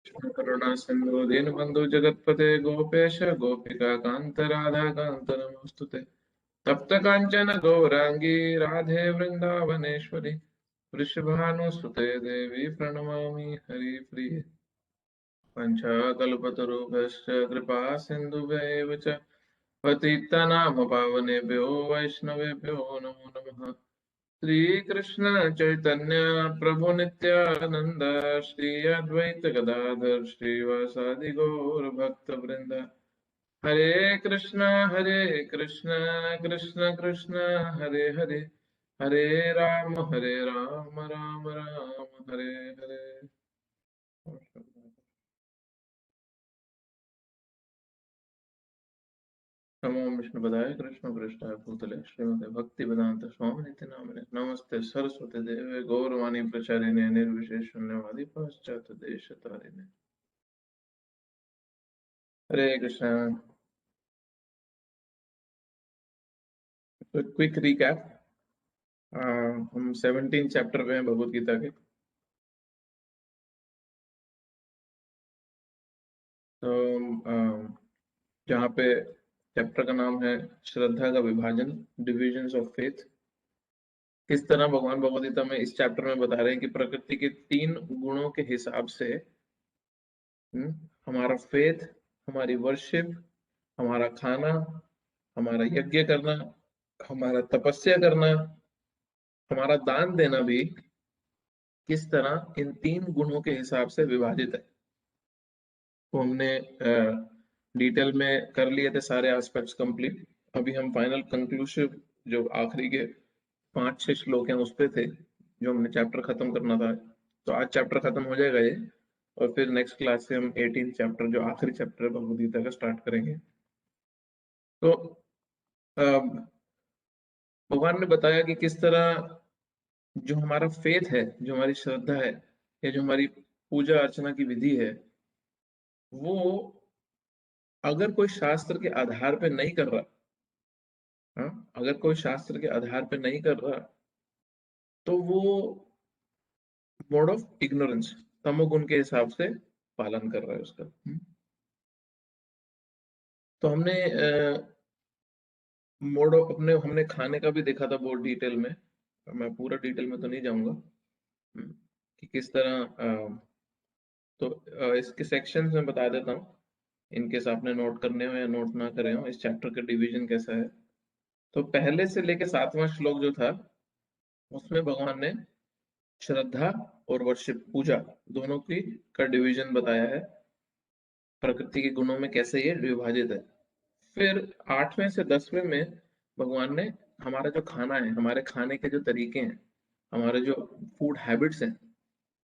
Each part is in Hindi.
करुणा सिंधु दीनबंधु जगतपते गोपेश गोपिका कांत राधा कांत नमोस्तुते। तप्त कांचन गौरांगी राधे वृंदावनेश्वरी वृषभानुसुते देवी प्रणमामि हरिप्रिये। पञ्चाकल्पतरुभ्यश्च कृपा सिन्धुभ्यैव च पतितानां पावनेभ्यो वैष्णवेभ्यो नमो नमः। श्रीकृष्ण चैतन्य प्रभु नित्यानंद श्री अद्वैत गदाधर श्रीवासादि गौर भक्त वृंद। हरे कृष्ण कृष्ण कृष्ण हरे हरे, हरे राम राम राम हरे हरे। नमो विष्णुपदाय कृष्ण पृष्ठाय भूतले श्रीमते भक्ति वेदांत स्वामी नित्य नामिने नमस्ते सरस्वती देवे गौरवाणी प्रचारिणे निर्विशेष शून्यवादी पाश्चात्य देश तारिणे। हरे कृष्ण। क्विक रिकैप, हम 17 चैप्टर में हैं भगवत गीता के। तो जहाँ पे चैप्टर का नाम है श्रद्धा का विभाजन, डिविजन्स ऑफ फेथ। किस तरह भगवान भगवद गीता में इस चैप्टर में बता रहे हैं कि प्रकृति के 3 गुणों के हिसाब से हमारा फेथ, हमारी वर्शिप, हमारा खाना, हमारा यज्ञ करना, हमारा तपस्या करना, हमारा दान देना भी किस तरह इन 3 गुणों के हिसाब से विभाजित है। तो हमने डिटेल में कर लिए थे सारे एस्पेक्ट्स कंप्लीट। अभी हम फाइनल कंक्लूसिव जो आखिरी के 5-6 श्लोक हैं उस पे थे जो हमने चैप्टर खत्म करना था। तो आज चैप्टर खत्म हो जाएगा ये, और फिर नेक्स्ट क्लास से हम 18 चैप्टर जो आखिरी चैप्टर है भगवद गीता का स्टार्ट करेंगे। तो भगवान ने बताया कि किस तरह जो हमारा फेथ है, जो हमारी श्रद्धा है, या जो हमारी पूजा अर्चना की विधि है, वो अगर कोई शास्त्र के आधार पे नहीं कर रहा, अगर कोई शास्त्र के आधार पे नहीं कर रहा, तो वो मोड ऑफ इग्नोरेंस, तमोगुण के हिसाब से पालन कर रहा है उसका। तो हमने मोड ऑफ अपने हमने खाने का भी देखा था बहुत डिटेल में, मैं पूरा डिटेल में तो नहीं जाऊंगा कि किस तरह तो इसके सेक्शंस में बता देता हूँ, इनकेस आपने नोट करने हो या नोट ना करे हो इस चैप्टर का डिवीजन कैसा है। तो पहले से लेके 7वां श्लोक जो था उसमें भगवान ने श्रद्धा और वर्शिप, पूजा, दोनों की का डिवीजन बताया है, प्रकृति के गुणों में कैसे ये विभाजित है। फिर 8वें से 10वें में भगवान ने हमारा जो खाना है, हमारे खाने के जो तरीके हैं, हमारे जो फूड हैबिट्स हैं,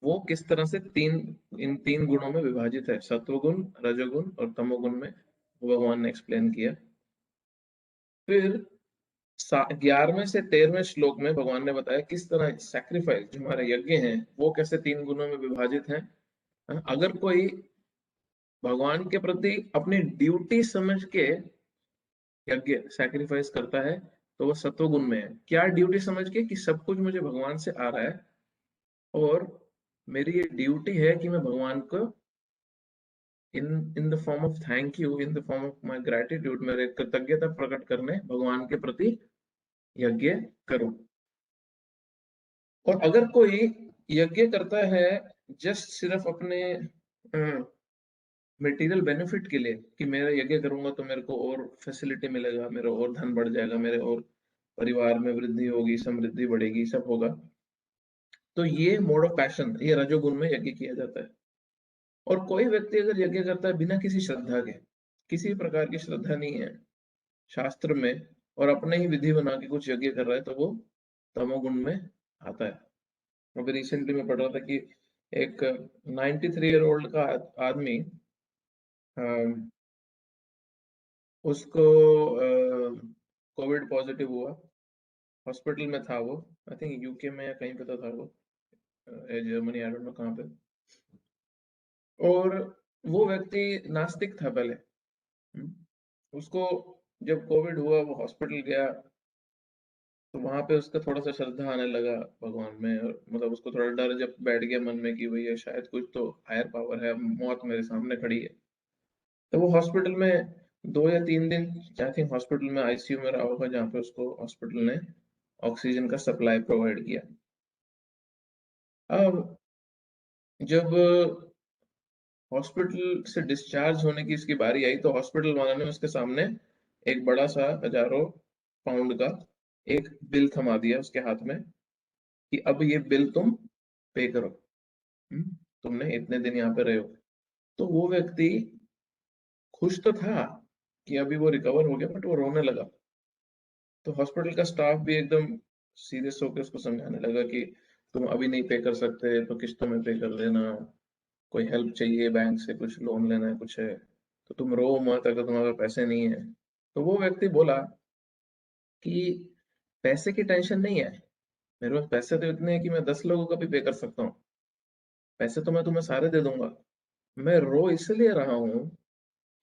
वो किस तरह से इन 3 गुणों में विभाजित है, सत्वगुण, रजोगुण और तमोगुण में, वो भगवान ने एक्सप्लेन किया। फिर 11वें से 13वें श्लोक में भगवान ने बताया किस तरह सैक्रिफाइस, जो हमारे यज्ञ हैं, वो कैसे 3 गुणों में विभाजित हैं। अगर कोई भगवान के प्रति अपनी ड्यूटी समझ के यज्ञ सैक्रिफाइस करता है तो वो सत्वगुण में है। क्या ड्यूटी समझ के कि सब कुछ मुझे भगवान से आ रहा है और मेरी ये ड्यूटी है कि मैं भगवान को in the form of thank you, in the form of my gratitude, मेरे कृतज्ञता प्रकट करने भगवान के प्रति यज्ञ करूं। और अगर कोई यज्ञ करता है जस्ट सिर्फ अपने मटेरियल बेनिफिट के लिए कि मेरा यज्ञ करूंगा तो मेरे को और फैसिलिटी मिलेगा, मेरा और धन बढ़ जाएगा, मेरे और परिवार में वृद्धि होगी, समृद्धि बढ़ेगी, सब होगा, तो ये मोड ऑफ पैशन, ये रजोगुण में यज्ञ किया जाता है। और कोई व्यक्ति अगर यज्ञ करता है बिना किसी श्रद्धा के, किसी प्रकार की श्रद्धा नहीं है शास्त्र में, और अपने ही विधि बना के कुछ यज्ञ कर रहा है, तो वो तमोगुण में आता है। अभी रिसेंटली मैं पढ़ रहा था कि एक 93 ईयर ओल्ड का आदमी, उसको कोविड पॉजिटिव हुआ, हॉस्पिटल में था वो, आई थिंक यूके में या कहीं पे तो था वो, जर्मनी, आई डोंट नो कहाँ पे। और वो व्यक्ति नास्तिक था पहले। उसको जब कोविड हुआ वो हॉस्पिटल गया, तो वहां पे उसका थोड़ा सा श्रद्धा आने लगा भगवान में, और मतलब उसको थोड़ा डर जब बैठ गया मन में कि भैया शायद कुछ तो हायर पावर है, मौत मेरे सामने खड़ी है। तो वो हॉस्पिटल में 2 या 3 दिन आई थिंक हॉस्पिटल में आईसीयू में रहा होगा, जहाँ पे उसको हॉस्पिटल ने ऑक्सीजन का सप्लाई प्रोवाइड किया। अब जब हॉस्पिटल से डिस्चार्ज होने की इसकी बारी आई, तो हॉस्पिटल वालों ने उसके सामने एक बड़ा सा 1000 पाउंड का एक बिल थमा दिया उसके हाथ में कि अब ये बिल तुम पे करो। तुमने इतने दिन यहाँ पे रहे हो। तो वो व्यक्ति खुश तो था कि अभी वो रिकवर हो गया, बट वो रोने लगा। तो हॉस्पिटल का स्टाफ भी एकदम सीरियस होकर उसको समझाने लगा कि तुम अभी नहीं पे कर सकते तो किस्तों में पे कर देना, कोई हेल्प चाहिए बैंक से, कुछ लोन लेना है, कुछ है, तो तुम रो मत अगर तुम्हारे पास पैसे नहीं है। तो वो व्यक्ति बोला कि पैसे की टेंशन नहीं है, मेरे पास पैसे तो इतने हैं कि मैं 10 लोगों का भी पे कर सकता हूँ, पैसे तो मैं तुम्हें सारे दे दूंगा। मैं रो इसलिए रहा हूँ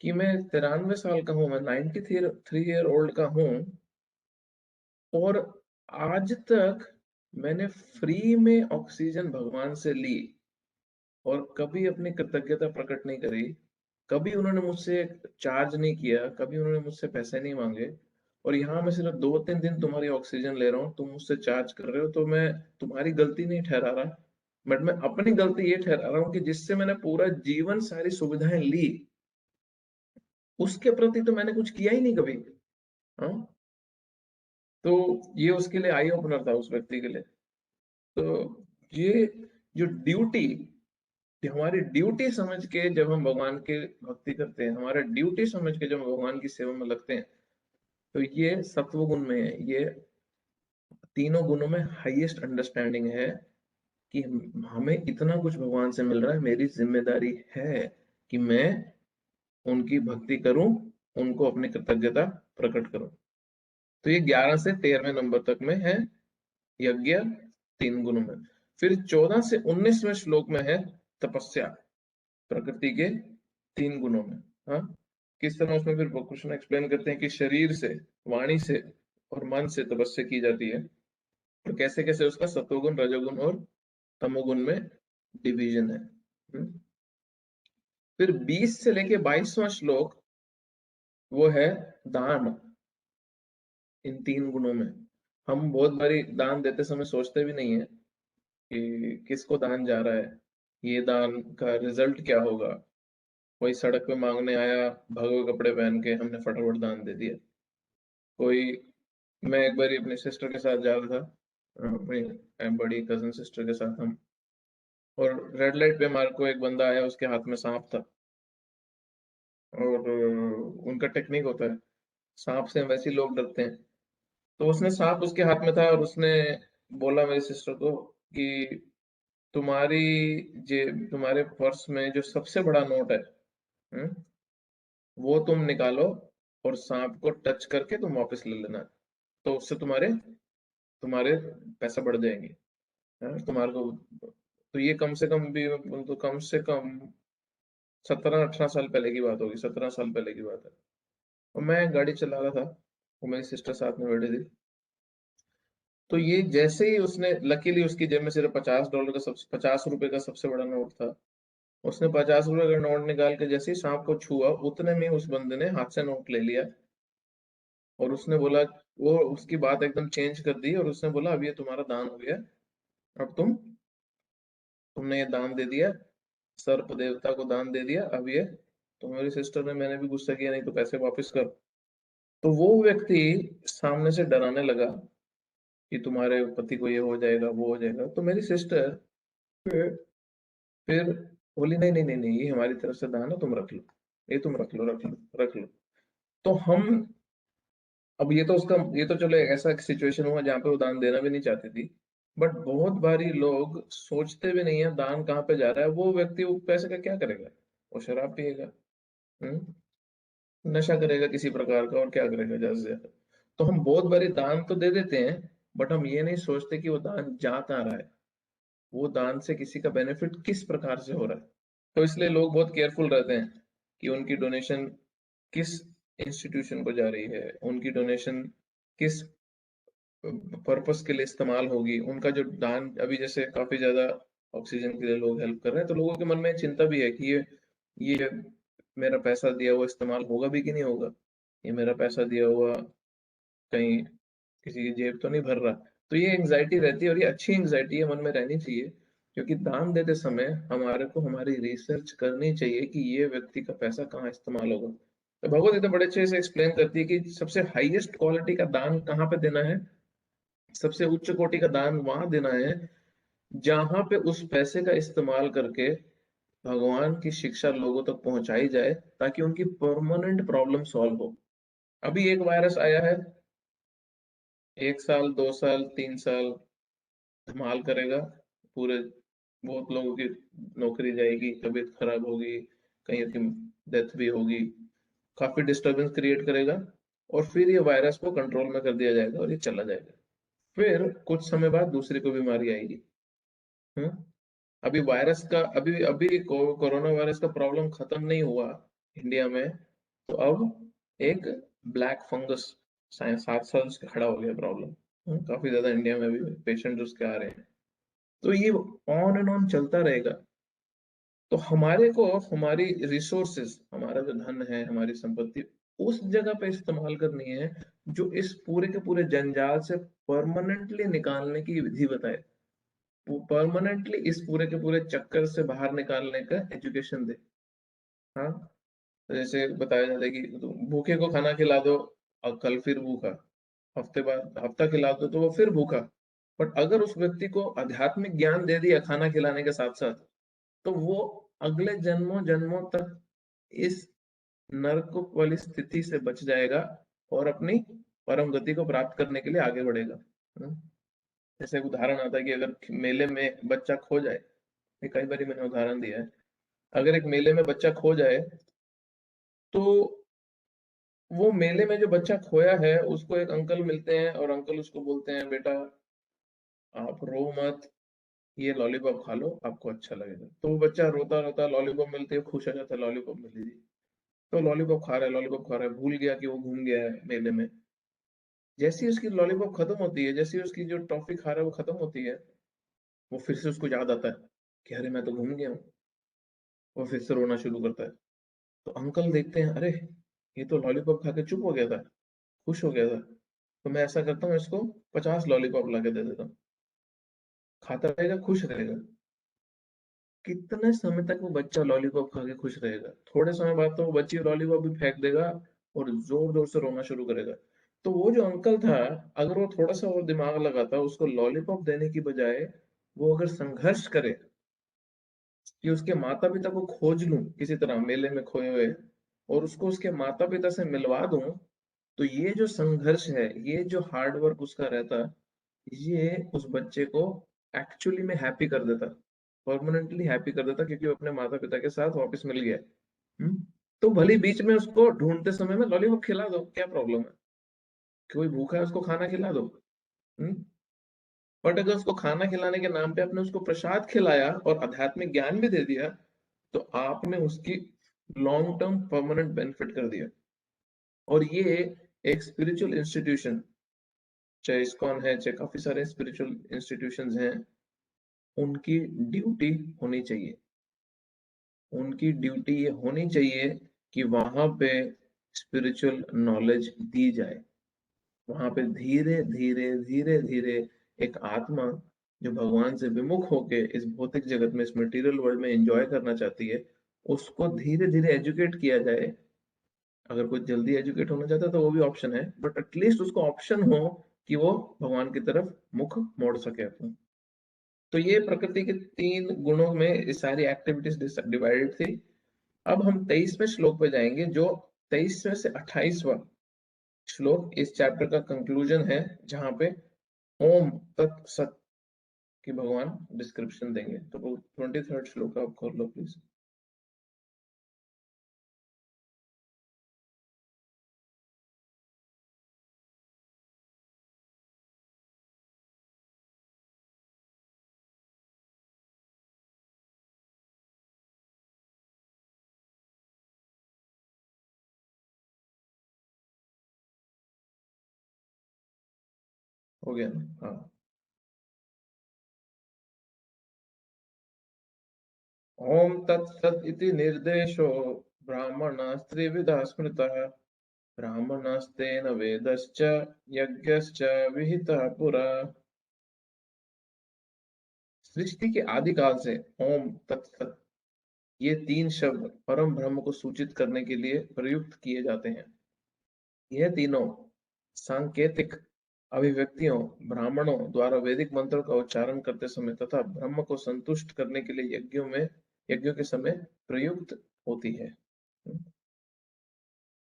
कि मैं 93 साल का हूँ, मैं 93 ईयर ओल्ड का हूँ, और आज तक मैंने फ्री में ऑक्सीजन भगवान से ली और कभी अपनी कृतज्ञता प्रकट नहीं करी। कभी उन्होंने मुझसे चार्ज नहीं किया, कभी उन्होंने मुझसे पैसे नहीं मांगे। और यहाँ मैं सिर्फ 2-3 दिन तुम्हारी ऑक्सीजन ले रहा हूँ, तुम मुझसे चार्ज कर रहे हो, तो मैं तुम्हारी गलती नहीं ठहरा रहा, बट मैं अपनी गलती ये ठहरा रहा हूँ कि जिससे मैंने पूरा जीवन सारी सुविधाएं ली, उसके प्रति तो मैंने कुछ किया ही नहीं कभी। हाँ, तो ये उसके लिए आई ओपनर था उस व्यक्ति के लिए। तो ये जो ड्यूटी, हमारी ड्यूटी समझ के जब हम भगवान की भक्ति करते हैं, हमारा ड्यूटी समझ के जब हम भगवान की सेवा में लगते हैं, तो ये सत्व गुण में है, ये तीनों गुणों में हाईएस्ट अंडरस्टैंडिंग है कि हमें इतना कुछ भगवान से मिल रहा है, मेरी जिम्मेदारी है कि मैं उनकी भक्ति करूं, उनको अपनी कृतज्ञता प्रकट करूं। तो ये 11 से 13वें नंबर तक में है यज्ञ 3 गुणों में। फिर 14 से 19वें श्लोक में है तपस्या, प्रकृति के 3 गुणों में। हाँ, किस तरह उसमें फिर कृष्ण एक्सप्लेन करते हैं कि शरीर से, वाणी से और मन से तपस्या की जाती है, और कैसे कैसे उसका सतोगुण, रजोगुण और तमोगुण में डिवीजन है। फिर 20 से लेके 22वां श्लोक वो है दान, इन 3 गुणों में। हम बहुत बारी दान देते समय सोचते भी नहीं है कि किसको दान जा रहा है, ये दान का रिजल्ट क्या होगा। कोई सड़क पे मांगने आया भगवे कपड़े पहन के, हमने फटाफट दान दे दिया। कोई, मैं एक बार अपनी सिस्टर के साथ जा रहा था, अपनी बड़ी कजन सिस्टर के साथ हम, और रेड लाइट पे हमारे को एक बंदा आया, उसके हाथ में सांप था। और उनका टेक्निक होता है, सांप से वैसे ही लोग डरते हैं। तो उसने सांप उसके हाथ में था, और उसने बोला मेरी सिस्टर को कि तुम्हारी जे तुम्हारे पर्स में जो सबसे बड़ा नोट है, हम्म, वो तुम निकालो और सांप को टच करके तुम वापस ले लेना, तो उससे तुम्हारे तुम्हारे पैसा बढ़ जाएंगे। तुम्हारे को, तो ये कम से कम भी, तो कम से कम 17-18 साल पहले की बात होगी, 17 साल पहले की बात है। और मैं गाड़ी चला रहा था, वो मेरी सिस्टर साथ में बैठी थी। तो ये जैसे ही उसने, लकीली उसकी जेब में सिर्फ $50 का, सबसे $50 का सबसे बड़ा नोट था, उसने $50 का नोट निकाल के जैसे ही सांप को छुआ, उतने में उस बंदे ने हाथ से नोट ले लिया। और उसने बोला, वो उसकी बात एकदम चेंज कर दी, और उसने बोला अब ये तुम्हारा दान हो गया, अब तुमने ये दान दे दिया, सर्प देवता को दान दे दिया, अब ये। तो मेरी सिस्टर ने, मैंने भी गुस्सा किया, नहीं तो पैसे वापस कर। तो वो व्यक्ति सामने से डराने लगा कि तुम्हारे पति को ये हो जाएगा, वो हो जाएगा। तो मेरी सिस्टर फिर फिर बोली, नहीं नहीं नहीं नहीं, ये हमारी तरफ से दान है, तुम रख लो, ये तुम रख लो, रख लो, रख लो। तो हम, अब ये तो उसका, ये तो चलो ऐसा सिचुएशन हुआ जहाँ पे वो दान देना भी नहीं चाहती थी, बट बहुत बारी लोग सोचते भी नहीं है दान कहाँ पे जा रहा है। वो व्यक्ति वो पैसे का क्या करेगा, वो शराब पिएगा, नशा करेगा किसी प्रकार का, और क्या करेगा ज्यादा से ज्यादा। तो हम बहुत बारी दान तो दे देते हैं, बट हम ये नहीं सोचते कि वो दान जा कहाँ रहा है, वो दान से किसी का बेनिफिट किस प्रकार से हो रहा है। तो इसलिए लोग बहुत केयरफुल रहते हैं कि उनकी डोनेशन किस इंस्टीट्यूशन को जा रही है, उनकी डोनेशन किस पर्पस के लिए इस्तेमाल होगी, उनका जो दान अभी जैसे काफ़ी ज़्यादा ऑक्सीजन के लिए लोग हेल्प कर रहे हैं, तो लोगों के मन में चिंता भी है कि ये मेरा पैसा दिया हुआ इस्तेमाल होगा भी कि नहीं होगा? ये मेरा पैसा दिया हुआ कहीं किसी की जेब तो नहीं भर रहा? तो ये एंग्ज़ायटी रहती है और ये अच्छी एंग्ज़ायटी है, मन में रहनी चाहिए, क्योंकि दान देते समय हमारे को हमारी रिसर्च करनी चाहिए कि ये व्यक्ति का पैसा कहाँ इस्तेमाल होगा। तो भगवद गीता बड़े अच्छे से एक्सप्लेन करती है कि सबसे हाईएस्ट क्वालिटी का दान कहाँ पे देना है? सबसे उच्च कोटि का दान वहां देना है जहां पे उस पैसे का इस्तेमाल करके भगवान की शिक्षा लोगों तक पहुंचाई जाए, ताकि उनकी परमानेंट प्रॉब्लम सॉल्व हो। अभी एक वायरस आया है, 1 साल 2 साल 3 साल धमाल करेगा, पूरे बहुत लोगों की नौकरी जाएगी, तबीयत खराब होगी, कहीं की डेथ भी होगी, काफी डिस्टरबेंस क्रिएट करेगा, और फिर ये वायरस को कंट्रोल में कर दिया जाएगा और ये चला जाएगा। फिर कुछ समय बाद दूसरी कोई बीमारी आएगी। हम्म अभी वायरस का अभी अभी कोरोना वायरस का प्रॉब्लम खत्म नहीं हुआ इंडिया में, तो अब एक ब्लैक फंगस 7 साल से खड़ा हो गया प्रॉब्लम। काफी ज्यादा इंडिया में भी पेशेंट उसके आ रहे हैं। तो ये ऑन एंड ऑन चलता रहेगा। तो हमारे को हमारी रिसोर्सेज, हमारा जो धन है, हमारी संपत्ति, उस जगह पे इस्तेमाल करनी है जो इस पूरे के पूरे जंजाल से परमानेंटली निकालने की विधि बताए, परमानेंटली इस पूरे के पूरे चक्कर से बाहर निकालने का एजुकेशन दे। हाँ, तो जैसे बताया जाता है कि भूखे को खाना खिला दो और कल फिर भूखा, हफ्ते बाद हफ्ता खिला दो तो वो फिर भूखा। बट अगर उस व्यक्ति को आध्यात्मिक ज्ञान दे दिया खाना खिलाने के साथ साथ, तो वो अगले जन्मों जन्मों तक इस नरक वाली स्थिति से बच जाएगा और अपनी परम गति को प्राप्त करने के लिए आगे बढ़ेगा। जैसे एक उदाहरण आता है कि अगर मेले में बच्चा खो जाए, ये कई बार मैंने उदाहरण दिया है, अगर एक मेले में बच्चा खो जाए, तो वो मेले में जो बच्चा खोया है उसको एक अंकल मिलते हैं और अंकल उसको बोलते हैं, बेटा आप रो मत, ये लॉलीपॉप खा लो, आपको अच्छा लगेगा। तो वो बच्चा रोता रोता लॉलीपॉप मिलते ही खुश हो जाता है, लॉलीपॉप मिल लीजिए। तो लॉलीपॉप खा रहा है, लॉलीपॉप खा रहा है, भूल गया कि वो घूम गया है मेले में। जैसे ही उसकी लॉलीपॉप खत्म होती है, जैसे ही उसकी जो टॉफी खा रहा है वो खत्म होती है, वो फिर से उसको याद आता है कि अरे मैं तो घूम गया हूँ। वो फिर से रोना शुरू करता है। तो अंकल देखते हैं, अरे ये तो लॉलीपॉप खा के चुप हो गया था, खुश हो गया था, तो मैं ऐसा करता हूँ, इसको 50 लॉलीपॉप ला के दे देता हूँ, खाता रहेगा, खुश रहेगा। कितने समय तक वो बच्चा लॉलीपॉप खा के खुश रहेगा? थोड़े समय बाद तो वो बच्ची लॉलीपॉप भी फेंक देगा और जोर जोर से रोना शुरू करेगा। तो वो जो अंकल था, अगर वो थोड़ा सा और दिमाग लगाता, उसको लॉलीपॉप देने की बजाय वो अगर संघर्ष करे कि उसके माता पिता को खोज लूं किसी तरह मेले में खोए हुए, और उसको उसके माता पिता से मिलवा दूं, तो ये जो संघर्ष है, ये जो हार्ड वर्क उसका रहता, ये उस बच्चे को एक्चुअली में हैप्पी कर देता, परमानेंटली हैप्पी कर देता, क्योंकि वो अपने माता पिता के साथ वापस मिल गया। हम्म? तो भले बीच में उसको ढूंढते समय में लॉलीपॉप खिला दो, क्या प्रॉब्लम है? कोई भूखा है उसको खाना खिला दो। हम्म? बट अगर उसको खाना खिलाने के नाम पे आपने उसको प्रसाद खिलाया और आध्यात्मिक ज्ञान भी दे दिया, तो आपने उसकी लॉन्ग टर्म परमानेंट बेनिफिट कर दिया। और ये एक स्पिरिचुअल इंस्टीट्यूशन, चाहे इस्कॉन है, चाहे काफी सारे स्पिरिचुअल इंस्टीट्यूशंस हैं, उनकी ड्यूटी होनी चाहिए। उनकी ड्यूटी ये होनी चाहिए कि वहां पे स्पिरिचुअल नॉलेज दी जाए। वहां पे धीरे धीरे धीरे धीरे एक आत्मा जो भगवान से विमुख होके इस भौतिक जगत में, इस मटेरियल वर्ल्ड में एंजॉय करना चाहती है, उसको धीरे धीरे एजुकेट किया जाए। अगर कोई जल्दी एजुकेट होना चाहता है तो वो भी ऑप्शन है, बट एटलीस्ट उसको ऑप्शन हो कि वो भगवान की तरफ मुख मोड़ सके अपना। तो ये प्रकृति के 3 गुणों में ये सारी एक्टिविटीज डिवाइडेड थी। अब हम 23वें श्लोक पे जाएंगे, जो 23वें से 28वां श्लोक इस चैप्टर का कंक्लूजन है, जहां पे ओम तत् सत की भगवान डिस्क्रिप्शन देंगे। तो 23rd श्लोक आप खोल लो प्लीज। हो गया ना? हाँ। ओम तत्सत इति निर्देशो ब्राह्मणास्त्रिविधा स्मृतः ब्राह्मणास्तेन वेदश्च यज्ञश्च विहितः पुरा। सृष्टि के आदिकाल से ओम तत्सत ये तीन शब्द परम ब्रह्म को सूचित करने के लिए प्रयुक्त किए जाते हैं। यह तीनों सांकेतिक अभिव्यक्तियों ब्राह्मणों द्वारा वैदिक मंत्रों का उच्चारण करते समय तथा ब्रह्म को संतुष्ट करने के लिए यज्ञों के समय प्रयुक्त होती है।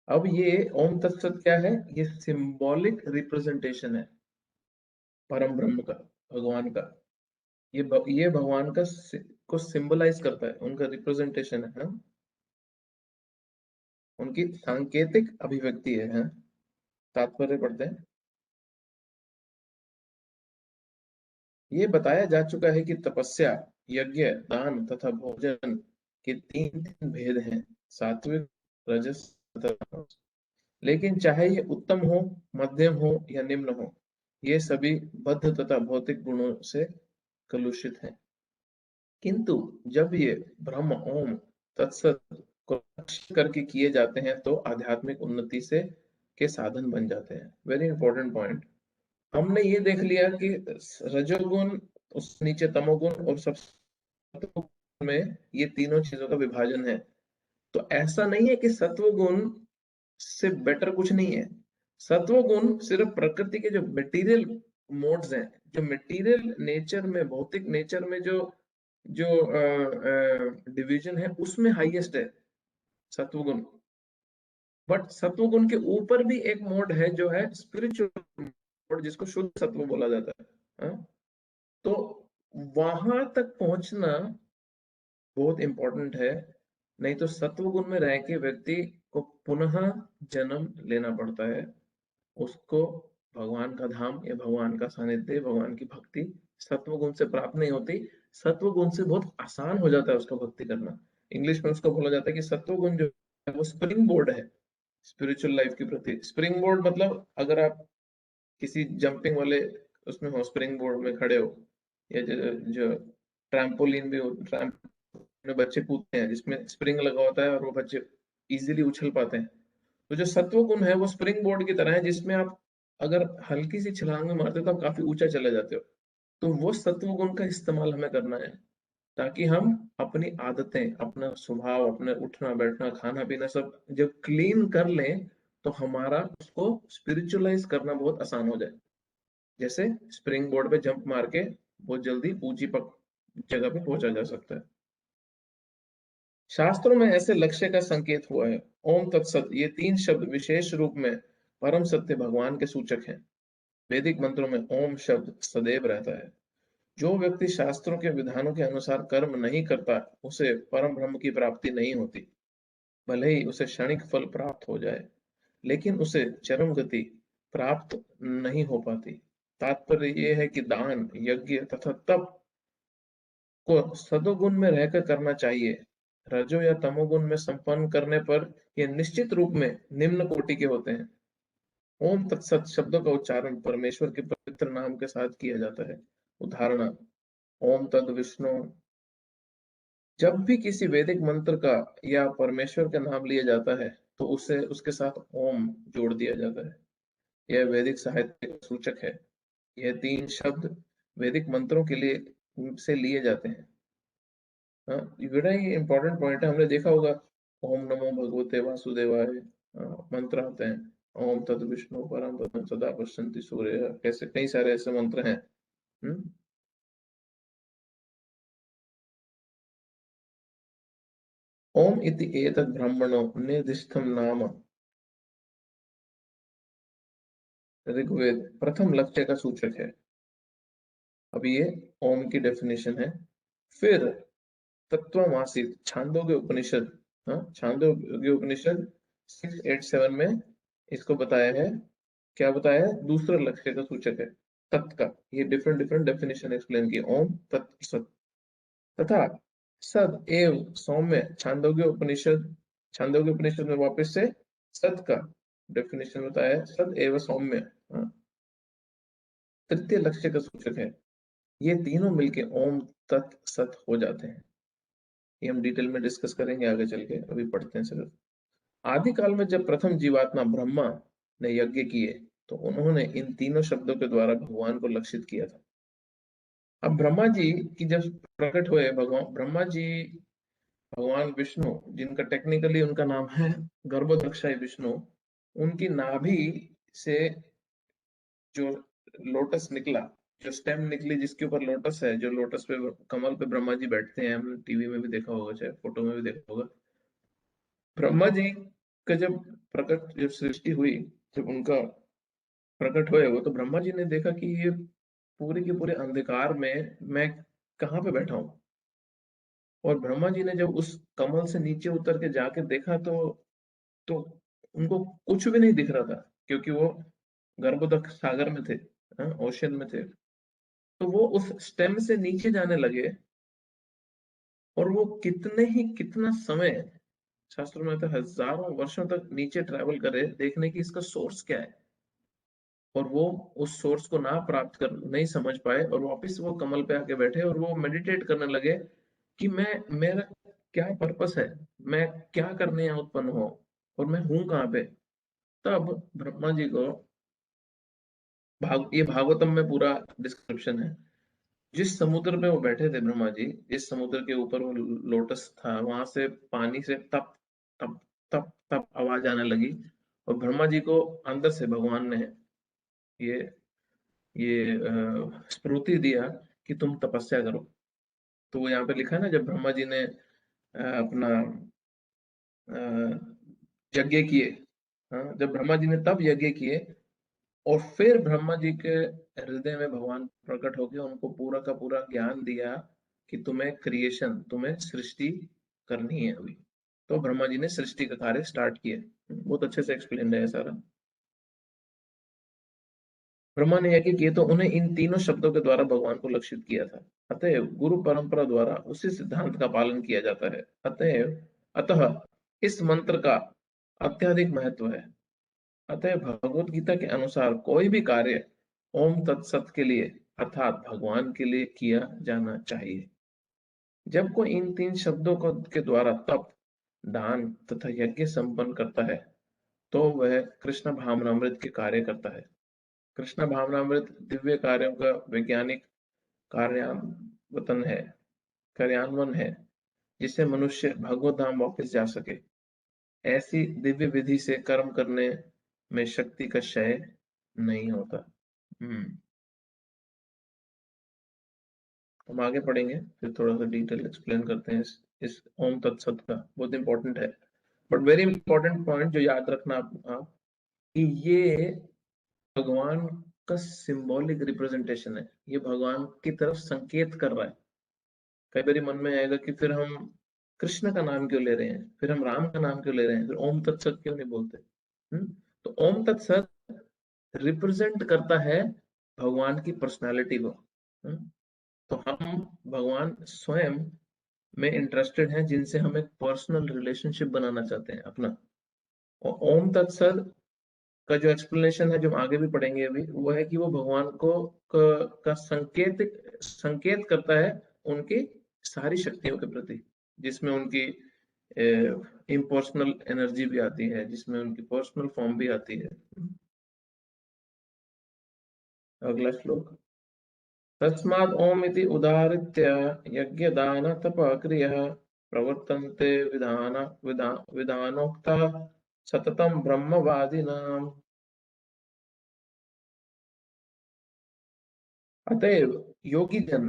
अब ये ओम तत्सत क्या है? ये सिंबॉलिक रिप्रेजेंटेशन है परम ब्रह्म का, भगवान का। ये भगवान का को सिंबलाइज करता है, उनका रिप्रेजेंटेशन है, हाँ? उनकी सांकेतिक अभिव्यक्ति है, हाँ? तात्पर्य पढ़ते हैं। ये बताया जा चुका है कि तपस्या, यज्ञ, दान तथा भोजन के तीन तीन भेद हैं, सात्विक, रजस तथा तमस। लेकिन चाहे ये उत्तम हो, मध्यम हो या निम्न हो, ये सभी बद्ध तथा भौतिक गुणों से कलुषित हैं। किंतु जब ये ब्रह्म ओम तत्सत को लक्ष्य करके किए जाते हैं तो आध्यात्मिक उन्नति से के साधन बन जाते हैं। Very important point. हमने ये देख लिया कि रजोगुण, उस नीचे तमोगुण और सब में ये तीनों चीजों का विभाजन है। तो ऐसा नहीं है कि सत्व गुण से बेटर कुछ नहीं है। सत्व गुण सिर्फ प्रकृति के जो मटेरियल मोड्स हैं, जो मटेरियल नेचर में, भौतिक नेचर में जो जो डिवीजन है उसमें हाईएस्ट है सत्व गुण। बट सत्व गुण के ऊपर भी एक मोड है जो है स्पिरिचुअल मोड, जिसको शुद्ध सत्व बोला जाता है, हाँ? तो वहां तक पहुंचना बहुत इंपॉर्टेंट है। नहीं तो सत्व गुण में रह के व्यक्ति को पुनः जन्म लेना पड़ता है। उसको भगवान का धाम या भगवान का सानिध्य, भगवान की भक्ति सत्व गुण से प्राप्त नहीं होती। सत्व गुण से बहुत आसान हो जाता है उसका भक्ति करना। इंग्लिश में उसको बोला जाता है कि सत्व गुण जो है वो स्प्रिंग बोर्ड है स्पिरिचुअल लाइफ के प्रति। स्प्रिंग बोर्ड मतलब अगर आप किसी जंपिंग वाले उसमें हो, स्प्रिंग बोर्ड में खड़े हो, या जो ट्रैम्पोलिन भी हो, में बच्चे कूदते हैं जिसमें स्प्रिंग लगा होता है और वो बच्चे इजीली उछल पाते हैं। तो जो सत्व गुण है वो स्प्रिंग बोर्ड की तरह है, जिसमें आप अगर हल्की सी छलांग मारते हो तो आप काफी ऊंचा चले जाते हो। तो वो सत्व गुण का इस्तेमाल हमें करना है, ताकि हम अपनी आदतें, अपना स्वभाव, अपने उठना बैठना खाना पीना सब जब क्लीन कर लें तो हमारा उसको स्पिरिचुअलाइज करना बहुत आसान हो जाए। जैसे स्प्रिंग बोर्ड पे जंप मार के बहुत जल्दी ऊंची जगह पे पहुंचा जा सकता है। शास्त्रों में ऐसे लक्ष्य का संकेत हुआ है। ओम तत्सत ये तीन शब्द विशेष रूप में परम सत्य भगवान के सूचक हैं। वैदिक मंत्रों में ओम शब्द सदैव रहता है। जो व्यक्ति शास्त्रों के विधानों के अनुसार कर्म नहीं करता, उसे परम ब्रह्म की प्राप्ति नहीं होती। भले ही उसे क्षणिक फल प्राप्त हो जाए, लेकिन उसे चरम गति प्राप्त नहीं हो पाती। तात्पर्य यह है कि दान, यज्ञ तथा तप को सदोगुण में रहकर करना चाहिए। रजो या तमोगुण में संपन्न करने पर ये निश्चित रूप में निम्न कोटि के होते हैं। ओम तत्सत शब्दों का उच्चारण परमेश्वर के पवित्र नाम के साथ किया जाता है। उदाहरण: ओम तद विष्णु। जब भी किसी वैदिक मंत्र का या परमेश्वर का नाम लिया जाता है तो उसे उसके साथ ओम जोड़ दिया जाता है। यह वैदिक साहित्य का सूचक है। यह तीन शब्द वैदिक मंत्रों के लिए से लिए जाते हैं। हाँ, ये बड़ा ही इंपॉर्टेंट पॉइंट है। हमने देखा होगा ओम नमो भगवते वासुदेवाय, मंत्र आते हैं, ओम तद विष्णु परम पदम सदा पश्यन्ति सूर्य, कैसे कई सारे ऐसे मंत्र हैं। हम्म। ओम इति एतद् ब्रह्मणो निर्दिष्टम नाम ऋग्वेद प्रथम लक्ष्य का सूचक है। अब ये ओम की डेफिनेशन है। फिर तत्वमासित छांदोग्य उपनिषद, हाँ, छांदोग्य उपनिषद 687 में इसको बताया है। क्या बताया है? दूसरा लक्ष्य का सूचक है तत् का। ये डिफरेंट डिफरेंट डेफिनेशन एक्सप्लेन की। ओम तत् सत तथा सद एव सौम्य। छांदोग्य उपनिषद में वापस से सत का डेफिनेशन बताया है, सद एव सौम्य, हाँ? तृतीय लक्ष्य का सूचक है। ये तीनों मिलके ओम तत् सत हो जाते हैं। ये हम डिटेल में डिस्कस करेंगे आगे चल के, अभी पढ़ते हैं सिर्फ। आदि काल में जब प्रथम जीवात्मा ब्रह्मा ने यज्ञ किए, तो उन्होंने इन तीनों शब्दों के द्वारा भगवान को लक्षित किया था। अब ब्रह्मा जी की जब प्रकट हुए भगवान ब्रह्मा जी, भगवान विष्णु, जिनका टेक्निकली उनका नाम है गर्भोदक्षाई विष्णु, उनकी नाभि से जो लोटस निकला, जो स्टेम निकली जिसके ऊपर लोटस है, जो लोटस पे कमल पे ब्रह्मा जी बैठते हैं, हमने टीवी में भी देखा होगा, चाहे फोटो में भी देखा होगा। ब्रह्मा जी का जब प्रकट, जब सृष्टि हुई, जब उनका प्रकट हुए वो, तो ब्रह्मा जी ने देखा कि ये पूरे के पूरे अंधकार में मैं कहाँ पे बैठा हूँ। और ब्रह्मा जी ने जब उस कमल से नीचे उतर के जाके देखा, तो उनको कुछ भी नहीं दिख रहा था, क्योंकि वो गर्भोदक सागर में थे, ओशन में थे। तो वो उस स्टेम से नीचे जाने लगे, और वो कितना समय, शास्त्रों में तो हजारों वर्षों तक नीचे ट्रैवल करे, देखने की इसका सोर्स क्या है। और वो उस सोर्स को ना प्राप्त कर नहीं समझ पाए, और वापस वो कमल पे आके बैठे और वो मेडिटेट करने लगे कि मैं, मेरा क्या पर्पस है, मैं क्या करने यहाँ उत्पन्न हो, और मैं हूँ कहाँ पे। तब ब्रह्मा जी को ये भागवतम में पूरा डिस्क्रिप्शन है। जिस समुद्र पे वो बैठे थे ब्रह्मा जी, जिस समुद्र के ऊपर वो लोटस था, वहां से पानी से तप तप तप तप आवाज आने लगी। और ब्रह्मा जी को अंदर से भगवान ने ये स्फूर्ति दिया कि तुम तपस्या करो। तो वो यहाँ पे लिखा है ना, जब ब्रह्मा जी ने अपना अ, यज्ञ किए, हाँ, जब ब्रह्मा जी ने तब यज्ञ किए, और फिर ब्रह्मा जी के हृदय में भगवान प्रकट होकर उनको पूरा का पूरा ज्ञान दिया कि तुम्हें क्रिएशन, तुम्हें सृष्टि करनी है अभी। तो ब्रह्मा जी ने सृष्टि का कार्य स्टार्ट किया। बहुत अच्छे से एक्सप्लेन है सारा। ब्रह्मा ने यज्ञ किए, तो उन्हें इन तीनों शब्दों के द्वारा भगवान को लक्षित किया था। अतएव गुरु परंपरा द्वारा उसी सिद्धांत का पालन किया जाता है। अतः इस मंत्र का अत्यधिक महत्व है। अतः भगवत गीता के अनुसार कोई भी कार्य ओम तत्सत के लिए, अर्थात भगवान के लिए किया जाना चाहिए। जब कोई इन तीन शब्दों को के द्वारा तप, दान तथा यज्ञ संपन्न करता है, तो वह कृष्ण भावनामृत के कार्य करता है। कृष्ण भावनामृत दिव्य कार्यों का वैज्ञानिक कार्यान्वतन है, कार्यान्वयन है, जिससे मनुष्य भगवत धाम वापस जा सके। ऐसी दिव्य विधि से कर्म करने में शक्ति का क्षय नहीं होता। हम्म हम आगे पढ़ेंगे, फिर थोड़ा सा डिटेल एक्सप्लेन करते हैं इस ओम तत्सत का। बहुत इंपॉर्टेंट है, बट वेरी इंपॉर्टेंट पॉइंट जो याद रखना आप, कि ये भगवान का सिंबॉलिक रिप्रेजेंटेशन है, ये भगवान की तरफ संकेत कर रहा है। कई बार मन में आएगा कि फिर हम कृष्ण का नाम क्यों ले रहे हैं, फिर हम राम का नाम क्यों ले रहे हैं, फिर ओम तत्सत क्यों नहीं बोलते। तो ओम तत्सत रिप्रेजेंट करता है भगवान की पर्सनालिटी को। हम्म? तो हम भगवान स्वयं में इंटरेस्टेड हैं, जिनसे हम एक पर्सनल रिलेशनशिप बनाना चाहते हैं अपना। और ओम तत्सत का जो एक्सप्लेनेशन है, जो हम आगे भी पढ़ेंगे अभी, वो है कि वो भगवान को का संकेत करता है उनकी सारी शक्तियों के प्रति, जिसमें उनकी इम्पर्सनल एनर्जी भी आती है, जिसमें उनकी पर्सनल फॉर्म भी आती है। अगला श्लोक। तस्माद् ओम इति उदाहृत्य यज्ञदान तप क्रियः प्रवर्तन्ते विधानोक्ता सततम ब्रह्मवादिनाम्। अतएव योगी जन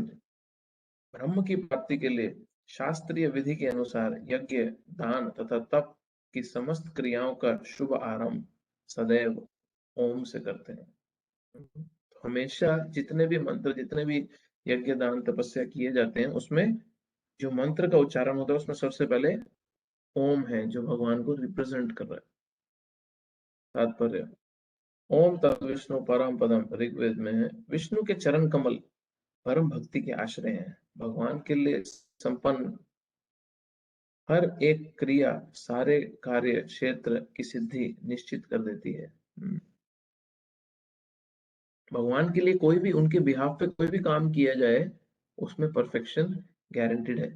ब्रह्म की प्राप्ति के लिए शास्त्रीय विधि के अनुसार यज्ञ, दान तथा तप की समस्त क्रियाओं का शुभ आरंभ सदैव ओम से करते हैं। तो हमेशा जितने भी मंत्र, जितने भी यज्ञ, दान, तपस्या किए जाते हैं, उसमें जो मंत्र का उच्चारण होता है, उसमें सबसे पहले ओम है, जो भगवान को रिप्रेजेंट कर रहा है। तात्पर्य। ओम तत् विष्णु परम पदम, ऋग्वेद में है, विष्णु के चरण कमल परम भक्ति के आश्रय हैं। भगवान के लिए संपन्न हर एक क्रिया सारे कार्य क्षेत्र की सिद्धि निश्चित कर देती है। भगवान के लिए कोई भी उनके बिहाफ पे कोई भी काम किया जाए उसमें परफेक्शन गारंटीड है।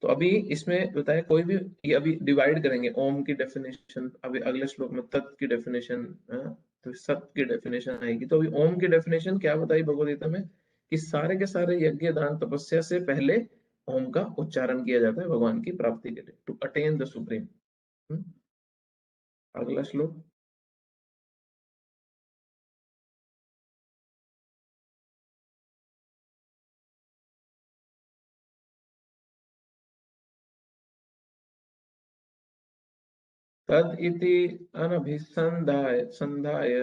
तो अभी इसमें बताया कोई भी, ये अभी डिवाइड करेंगे ओम की डेफिनेशन, अभी अगले श्लोक में तत् की डेफिनेशन, तो सत की डेफिनेशन आएगी। तो अभी ओम की डेफिनेशन क्या बताई भगवद गीता में, कि सारे के सारे यज्ञ दान तपस्या से पहले ओम का उच्चारण किया जाता है भगवान की प्राप्ति के लिए, टू अटेन द सुप्रीम। अगला श्लोक। तद इति अनभिसंधाय संधाय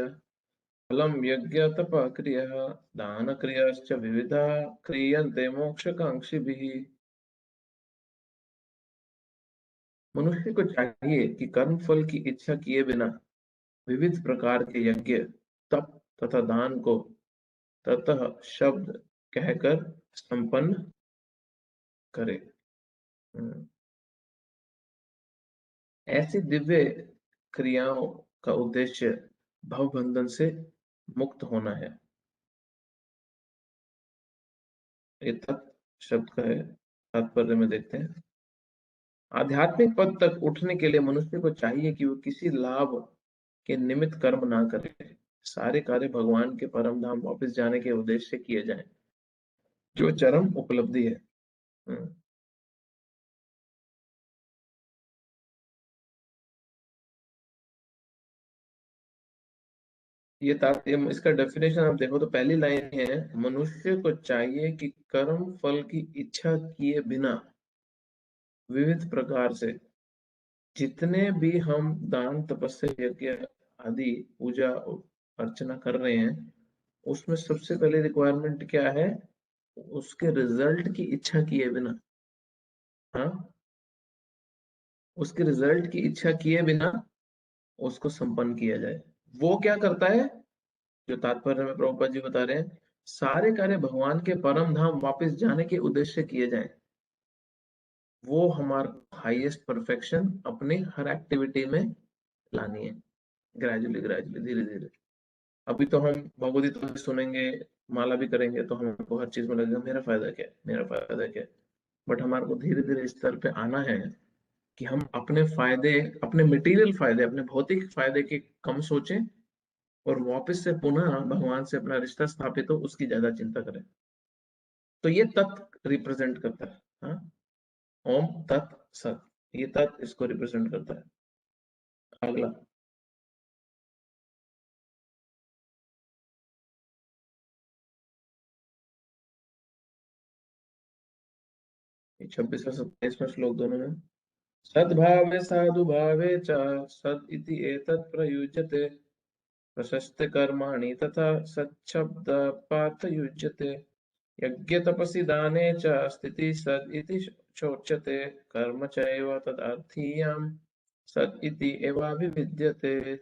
फलं यज्ञ तप क्रियः दान क्रियाश्च विविधा क्रियन्ते मोक्षकांक्षिभिः। मनुष्य को चाहिए कि कर्म फल की इच्छा किए बिना विविध प्रकार के यज्ञ, तप तथा दान को ततः शब्द कहकर संपन्न करे। हम्म, ऐसी दिव्य क्रियाओं का उद्देश्य भव बंधन से मुक्त होना है। ये तत् शब्द का है, तात्पर्य में देखते हैं। आध्यात्मिक पद तक उठने के लिए मनुष्य को चाहिए कि वो किसी लाभ के निमित्त कर्म ना करे, सारे कार्य भगवान के परम धाम वापस जाने के उद्देश्य से किए जाएं, जो चरम उपलब्धि है। हम्म, ये इसका डेफिनेशन आप देखो तो पहली लाइन है, मनुष्य को चाहिए कि कर्म फल की इच्छा किए बिना विविध प्रकार से जितने भी हम दान तपस्या यज्ञ आदि पूजा अर्चना कर रहे हैं, उसमें सबसे पहले रिक्वायरमेंट क्या है, उसके रिजल्ट की इच्छा किए बिना। हाँ, उसके रिजल्ट की इच्छा किए बिना उसको संपन्न किया जाए। वो क्या करता है, जो तात्पर्य में प्रभुपाद जी बता रहे हैं, सारे कार्य भगवान के परम धाम वापस जाने के उद्देश्य से किए जाएं। वो हमारा हाईएस्ट परफेक्शन अपने हर एक्टिविटी में लानी है, ग्रेजुअली ग्रेजुअली धीरे धीरे। अभी तो हम भगवदगीता भी सुनेंगे, माला भी करेंगे, तो हमको हर चीज में लगेगा मेरा फायदा क्या है, मेरा फायदा क्या है। बट हमारे को धीरे धीरे इस स्तर पे आना है कि हम अपने फायदे, अपने मटेरियल फायदे, अपने भौतिक फायदे के कम सोचें और वापस से पुनः भगवान से अपना रिश्ता स्थापित हो उसकी ज्यादा चिंता करें। तो ये तत्व रिप्रेजेंट करता है। हाँ, ओम तत् सत, ये तत्व इसको रिप्रेजेंट करता है। अगला, 26 और 27वां श्लोक दोनों में। सद्भावे साधु भावे च सद इति एतत् प्रयुज्यते प्रशस्ते कर्माणि तथा सच्छब्द पार्थ युज्यते यज्ञ तपसि दाने च स्थिति सद इति चोच्यते कर्म चैव तदर्थीयां सद इति एवाभिविद्यते।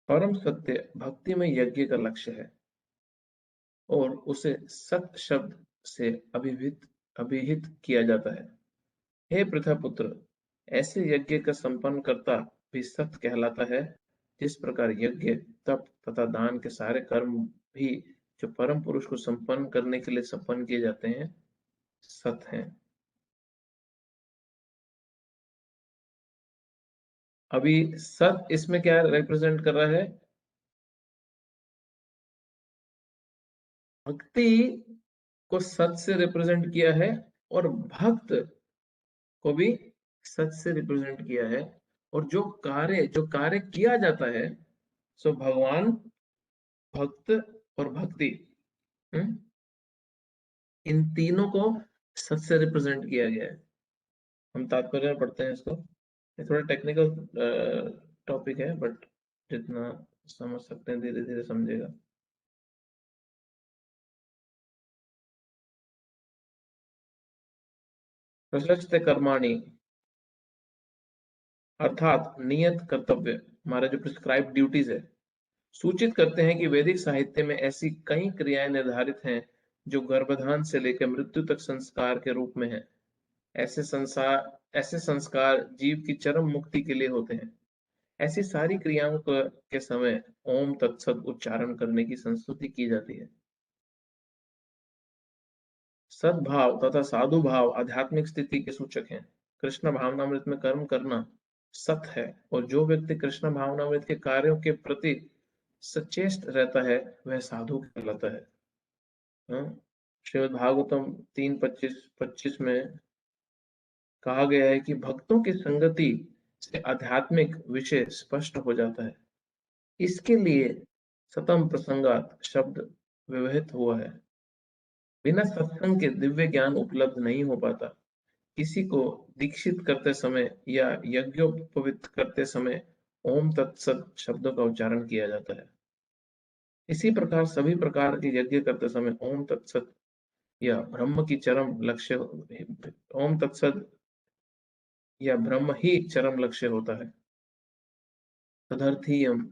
परम सत्य भक्ति में यज्ञ का लक्ष्य है और उसे सत शब्द से अभिहित किया जाता है। हे पृथापुत्र, ऐसे यज्ञ का संपन्न करता भी सत कहलाता है, जिस प्रकार यज्ञ तप तथा दान के सारे कर्म भी जो परम पुरुष को संपन्न करने के लिए संपन्न किए जाते हैं, सत हैं। अभी सत इसमें क्या रिप्रेजेंट कर रहा है, भक्ति को सत से रिप्रेजेंट किया है और भक्त को भी सच से रिप्रेजेंट किया है। और जो कार्य किया जाता है, सो भगवान, भक्त और भक्ति, हम्म, इन तीनों को सच से रिप्रेजेंट किया गया है। हम तात्पर्य में पढ़ते हैं इसको, ये थोड़ा टेक्निकल टॉपिक है, बट जितना समझ सकते हैं धीरे धीरे समझेगा। प्रशस्त कर्माणि अर्थात नियत कर्तव्य, हमारा जो प्रिस्क्राइब ड्यूटीज है, सूचित करते हैं कि वैदिक साहित्य में ऐसी कई क्रियाएं निर्धारित हैं जो गर्भधान से लेकर मृत्यु तक संस्कार के रूप में है। ऐसे संसार ऐसे संस्कार जीव की चरम मुक्ति के लिए होते हैं। ऐसी सारी क्रियाओं के समय ओम तत्सत उच्चारण करने की संस्तुति की जाती है। सद्भाव तथा साधु भाव आध्यात्मिक स्थिति के सूचक हैं। कृष्ण भावनामृत में कर्म करना सत है, और जो व्यक्ति कृष्ण भावनामृत के कार्यों के प्रति सचेष्ट रहता है वह साधु कहलाता है। हाँ? श्रीमद् भागवतम 3:25 में कहा गया है कि भक्तों की संगति से आध्यात्मिक विषय स्पष्ट हो जाता है। इसके लिए सतम प्रसंगात शब्द व्यवहित हुआ है। बिना सत्संग के दिव्य ज्ञान उपलब्ध नहीं हो पाता। किसी को दीक्षित करते समय या यज्ञोपवीत करते समय ओम तत्सत शब्दों का उच्चारण किया जाता है। इसी प्रकार सभी प्रकार के यज्ञ करते समय ओम तत्सत या ब्रह्म की चरम लक्ष्य ओम तत्सत या ब्रह्म ही चरम लक्ष्य होता है। तदर्थीयम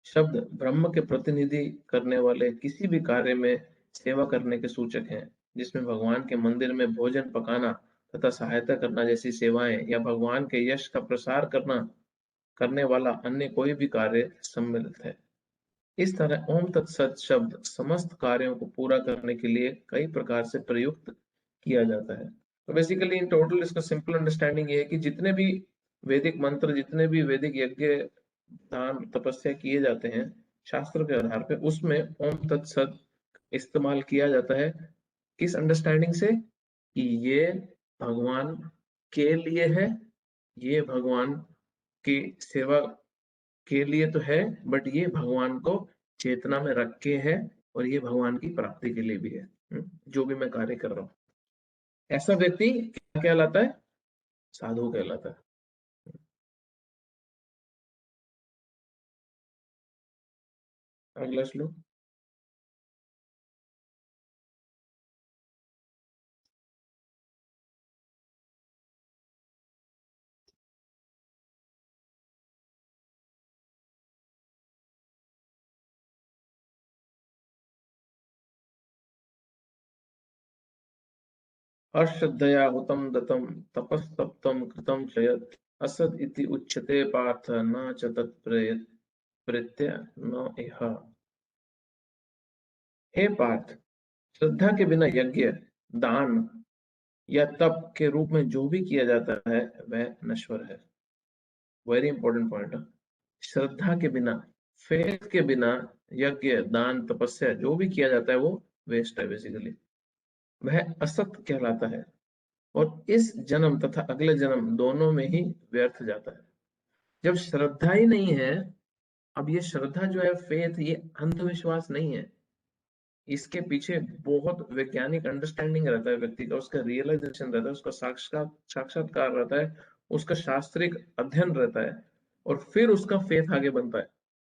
शब्द ब्रह्म के प्रतिनिधि करने वाले किसी भी कार्य में सेवा करने के सूचक हैं, जिसमें भगवान के मंदिर में भोजन पकाना तथा सहायता करना जैसी सेवाएं या भगवान के यश का प्रसार करने वाला अन्य कोई भी कार्य सम्मिलित है। इस तरह ओम तत्सत शब्द समस्त कार्यों को पूरा करने के लिए कई प्रकार से प्रयुक्त किया जाता है। तो बेसिकली इन टोटल इसका सिंपल अंडरस्टैंडिंग ये है कि जितने भी वैदिक मंत्र, जितने भी वैदिक यज्ञ, दान, तपस्या किए जाते हैं शास्त्र के आधार पे, उसमें ओम तत्सत इस्तेमाल किया जाता है। किस अंडरस्टैंडिंग से? कि ये भगवान के लिए है, ये भगवान की सेवा के लिए तो है, बट ये भगवान को चेतना में रख के है, और ये भगवान की प्राप्ति के लिए भी है। जो भी मैं कार्य कर रहा हूँ, ऐसा व्यक्ति क्या कहलाता है? साधु कहलाता है। अगला श्लोक। अश्रद्धया हुतं दत्तं तपस्तप्तं कृतं च यत् असद् इति उच्यते पार्थ न च तत्प्रेत्य न इह। हे पार्थ, श्रद्धा के बिना यज्ञ, दान या तप के रूप में जो भी किया जाता है वह नश्वर है। वेरी इंपॉर्टेंट पॉइंट है। श्रद्धा के बिना, फेथ के बिना यज्ञ, दान, तपस्या जो भी किया जाता है वो वेस्ट है बेसिकली। वह असत कहलाता है, और इस जन्म तथा अगले जन्म दोनों में ही व्यर्थ जाता है। जब श्रद्धा ही नहीं है, अब ये श्रद्धा जो है, फेथ, ये अंधविश्वास नहीं है। इसके पीछे बहुत वैज्ञानिक अंडरस्टैंडिंग रहता है व्यक्ति का, उसका रियलाइजेशन रहता है, उसका साक्षात्कार रहता है, उसका शास्त्रिक अध्ययन रहता है, और फिर उसका फेथ आगे बनता है।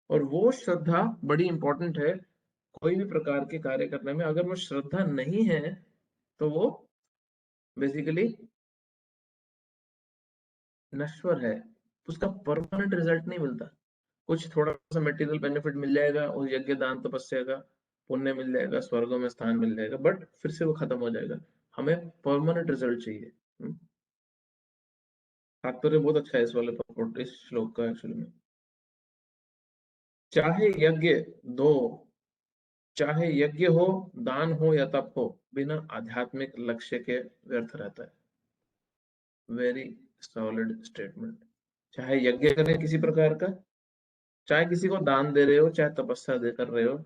और वो श्रद्धा बड़ी इंपॉर्टेंट है कोई भी प्रकार के कार्य करने में। अगर वो श्रद्धा नहीं है तो वो बेसिकली नश्वर है, उसका परमानेंट रिजल्ट नहीं मिलता। कुछ थोड़ा सा मटेरियल बेनिफिट मिल जाएगा, और यज्ञ, दान, तपस्या का पुण्य मिल जाएगा, स्वर्गों में स्थान मिल जाएगा, बट फिर से वो खत्म हो जाएगा। हमें परमानेंट रिजल्ट चाहिए। तात्पर्य बहुत अच्छा है इस वाले पॉइंट, इस श्लोक का एक्चुअली में। चाहे यज्ञ दो चाहे यज्ञ हो, दान हो या तप हो, बिना आध्यात्मिक लक्ष्य के व्यर्थ रहता है। Very solid statement. चाहे यज्ञ करें किसी प्रकार का, चाहे किसी को दान दे रहे हो, चाहे तपस्या दे कर रहे हो,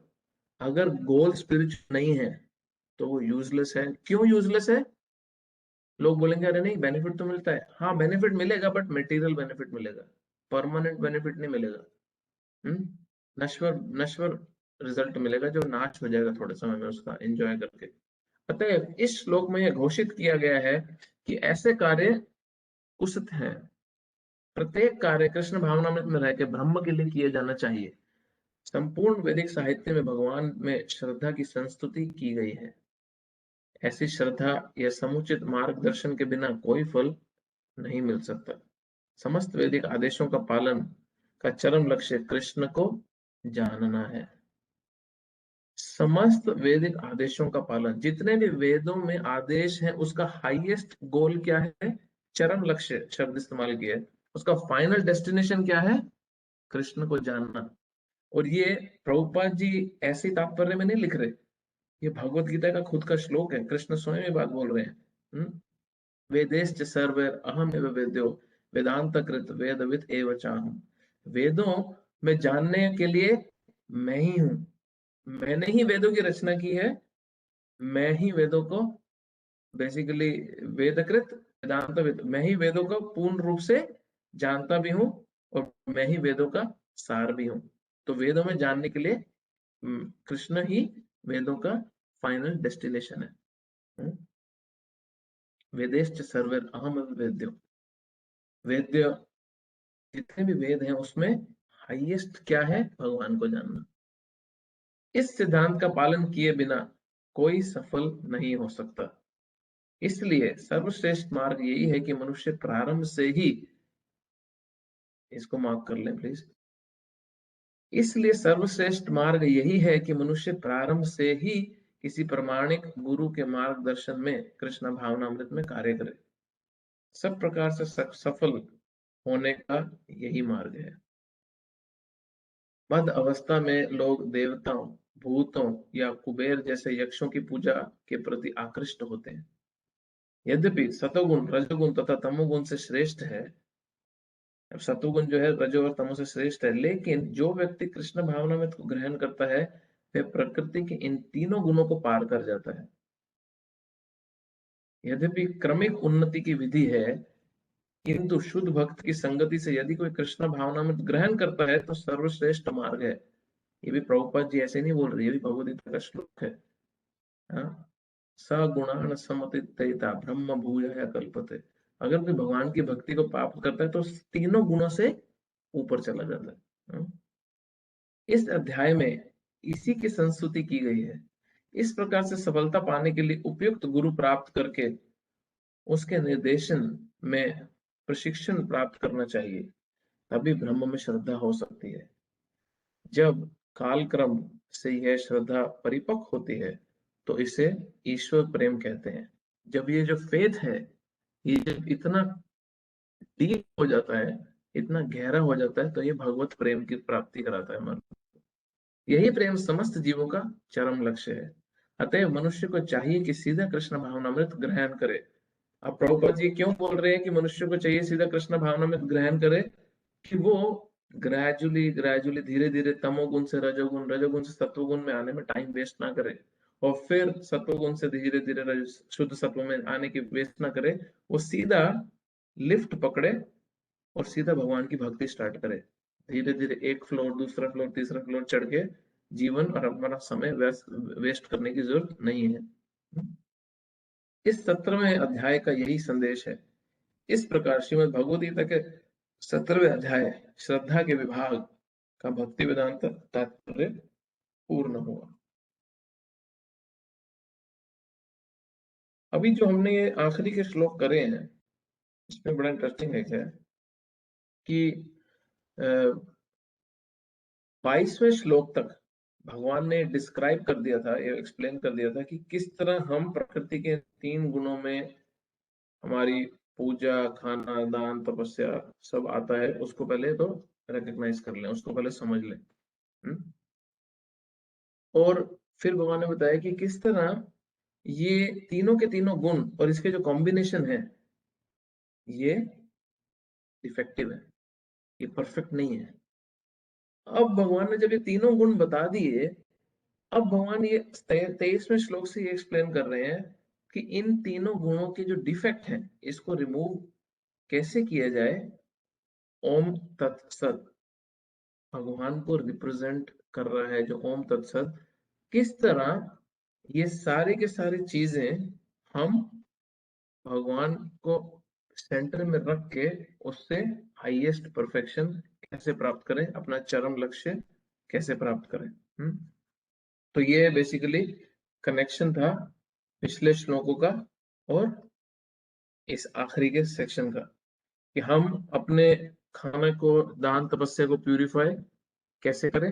अगर गोल स्पिरिचुअल नहीं है तो वो यूजलेस है। क्यों यूजलेस है? लोग बोलेंगे अरे नहीं, बेनिफिट तो मिलता है। हाँ, बेनिफिट मिलेगा, बट मटेरियल बेनिफिट मिलेगा, परमानेंट बेनिफिट नहीं मिलेगा। हम्म नश्वर नश्वर रिजल्ट मिलेगा, जो नाश हो जाएगा थोड़े समय में उसका एंजॉय करके। अतः इस श्लोक में यह घोषित किया गया है कि ऐसे कार्य कुसत हैं। प्रत्येक कार्य कृष्ण भावनामृत में रह के ब्रह्म के लिए किए जाना चाहिए। संपूर्ण वैदिक साहित्य में भगवान में श्रद्धा की संस्तुति की गई है। ऐसी श्रद्धा या समुचित मार्गदर्शन के बिना कोई फल नहीं मिल सकता। समस्त वैदिक आदेशों का पालन का चरम लक्ष्य कृष्ण को जानना है। समस्त वैदिक आदेशों का पालन, जितने भी वेदों में आदेश है, उसका हाईएस्ट गोल क्या है? चरम लक्ष्य शब्द इस्तेमाल किया है। उसका फाइनल डेस्टिनेशन क्या है? कृष्ण को जानना। और ये प्रभुपाद जी ऐसे तात्पर्य में नहीं लिख रहे, ये भगवत गीता का खुद का श्लोक है, कृष्ण स्वयं ये बात बोल रहे हैं। वेदेश्च सर्वैर अहम एव वेद्यो वेदांत कृत वेदविद एव चाहम। वेदों में जानने के लिए मैं ही हूं, मैंने ही वेदों की रचना की है, मैं ही वेदों को बेसिकली वेदकृत वेदांत मैं ही वेदों को पूर्ण रूप से जानता भी हूँ, और मैं ही वेदों का सार भी हूँ। तो वेदों में जानने के लिए कृष्ण ही वेदों का फाइनल डेस्टिनेशन है। वेदेश्च सर्वैर अहम वेद्यो, वेद्य जितने भी वेद हैं उसमें हाईएस्ट क्या है? भगवान को जानना। इस सिद्धांत का पालन किए बिना कोई सफल नहीं हो सकता। इसलिए सर्वश्रेष्ठ मार्ग यही है कि मनुष्य प्रारंभ से ही, इसको मार्क कर लें प्लीज, इसलिए सर्वश्रेष्ठ मार्ग यही है कि मनुष्य प्रारंभ से ही किसी प्रमाणिक गुरु के मार्गदर्शन में कृष्ण भावनामृत में कार्य करे। सब प्रकार से सफल होने का यही मार्ग है। मध्य अवस्था में लोग देवताओं, भूतों या कुबेर जैसे यक्षों की पूजा के प्रति आकृष्ट होते हैं। यद्यपि सतोगुण रजोगुण तथा तमोगुण से श्रेष्ठ है, सतोगुण जो है रजो और तमो से श्रेष्ठ है, लेकिन जो व्यक्ति कृष्ण भावनामृत को ग्रहण करता है वह प्रकृति के इन तीनों गुणों को पार कर जाता है। यद्यपि क्रमिक उन्नति की विधि है, किंतु शुद्ध भक्त की संगति से यदि कोई कृष्ण भावनामृत ग्रहण करता है तो सर्वश्रेष्ठ मार्ग है। ये भी प्रभुपाद जी ऐसे नहीं बोल रहे, ये भी भगवद गीता का श्लोक है। सगुणान समतीता ब्रह्म भूयाय कल्पते। अगर कोई भगवान की भक्ति को प्राप्त करता है तो तीनों गुणों से ऊपर चला जाता है। इस अध्याय में इसी की संस्तुति की गई है। इस प्रकार से सफलता पाने के लिए उपयुक्त गुरु प्राप्त करके उसके निर्देशन में प्रशिक्षण प्राप्त करना चाहिए, तभी ब्रह्म में श्रद्धा हो सकती है। जब कालक्रम से यह श्रद्धा परिपक्व होती है तो इसे ईश्वर प्रेम कहते हैं। जब ये जो फेथ है, ये जब इतना डीप हो जाता है, इतना गहरा हो जाता है, तो ये भगवत प्रेम की प्राप्ति कराता है मन। यही प्रेम समस्त जीवों का चरम लक्ष्य है। अतः मनुष्य को चाहिए कि सीधा कृष्ण भावनामृत ग्रहण करे। अब प्रभुपाद जी क्यों बोल रहे हैं कि मनुष्य को चाहिए सीधा कृष्ण भावनामृत ग्रहण करे? कि वो ग्रेजुअली ग्रेजुअली धीरे धीरे तमोगुण से रजोगुण, रजोगुण से सत्वगुण में आने में टाइम वेस्ट ना करे, और फिर सत्वगुण से धीरे धीरे शुद्ध सत्व में आने की वेस्ट ना करे। वो सीधा लिफ्ट पकड़े और सीधा भगवान की भक्ति स्टार्ट करे। धीरे धीरे एक फ्लोर, दूसरा फ्लोर, तीसरा फ्लोर चढ़ के जीवन और हमारा समय वेस्ट करने की जरूरत नहीं है। इस 17वें अध्याय का यही संदेश है। इस प्रकार श्रीमद् भगवद गीता के 17वें अध्याय श्रद्धा के विभाग का भक्ति वेदांत तात्पर्य पूर्ण हुआ। अभी जो हमने ये आखिरी के श्लोक करे हैं, इसमें बड़ा इंटरेस्टिंग है क्या कि 22वें श्लोक तक भगवान ने डिस्क्राइब कर दिया था, ये एक्सप्लेन कर दिया था कि किस तरह हम प्रकृति के 3 गुणों में हमारी पूजा, खाना, दान, तपस्या सब आता है। उसको पहले तो रिकग्नाइज कर लें, उसको पहले समझ लें। और फिर भगवान ने बताया कि किस तरह ये तीनों के तीनों गुण और इसके जो कॉम्बिनेशन है ये डिफेक्टिव है, ये परफेक्ट नहीं है। अब भगवान ने जब ये तीनों गुण बता दिए, अब भगवान ये 23वें श्लोक से ये एक्सप्लेन कर रहे हैं कि इन तीनों गुणों के जो डिफेक्ट हैं इसको रिमूव कैसे किया जाए। ओम तत्सत भगवान को रिप्रेजेंट कर रहा है, जो ओम तत्सत, किस तरह ये सारी के सारी चीजें हम भगवान को सेंटर में रख के उससे हाईएस्ट परफेक्शन कैसे प्राप्त करें, अपना चरम लक्ष्य कैसे प्राप्त करें। तो ये बेसिकली कनेक्शन था पिछले श्लोकों का और इस आखिरी के सेक्शन का, कि हम अपने खाना को, दान तपस्या को प्यूरिफाई कैसे करें।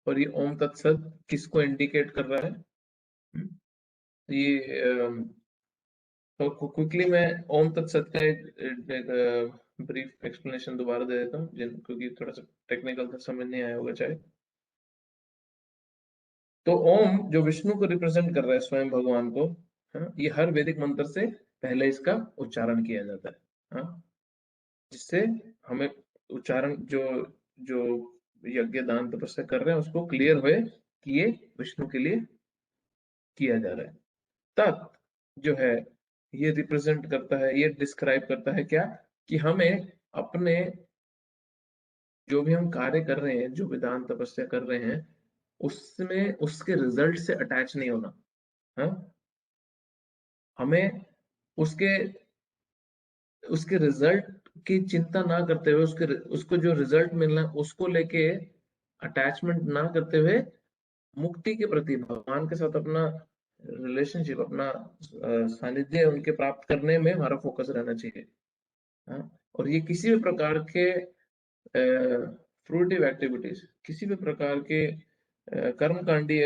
और ये ओम तत्सत किसको इंडिकेट कर रहा है? ये तो क्विकली मैं ओम तत्सत का एक ब्रीफ एक्सप्लेनेशन दोबारा दे देता हूँ, क्योंकि थोड़ा सा टेक्निकल था, समझ नहीं आया होगा चाहे। तो ओम जो विष्णु को रिप्रेजेंट कर रहा है, स्वयं भगवान को, हाँ, ये हर वैदिक मंत्र से पहले इसका उच्चारण किया जाता है, हाँ, जिससे हमें उच्चारण जो जो यज्ञ दान तपस्या कर रहे हैं उसको क्लियर हुए कि ये विष्णु के लिए किया जा रहा है। तत् जो है ये रिप्रेजेंट करता है, ये डिस्क्राइब करता है क्या, कि हमें अपने जो भी हम कार्य कर रहे हैं, जो भी दान तपस्या कर रहे हैं, उसमें उसके रिजल्ट से अटैच नहीं होना, हाँ, हमें उसके उसके रिजल्ट की चिंता ना करते हुए, उसको जो रिजल्ट मिलना है उसको लेके अटैचमेंट ना करते हुए, मुक्ति के प्रति भगवान के साथ अपना रिलेशनशिप, अपना सानिध्य उनके प्राप्त करने में हमारा फोकस रहना चाहिए, हाँ? और ये किसी भी प्रकार के फ्रूटिव एक्टिविटीज, किसी भी प्रकार के कर्मकांडीय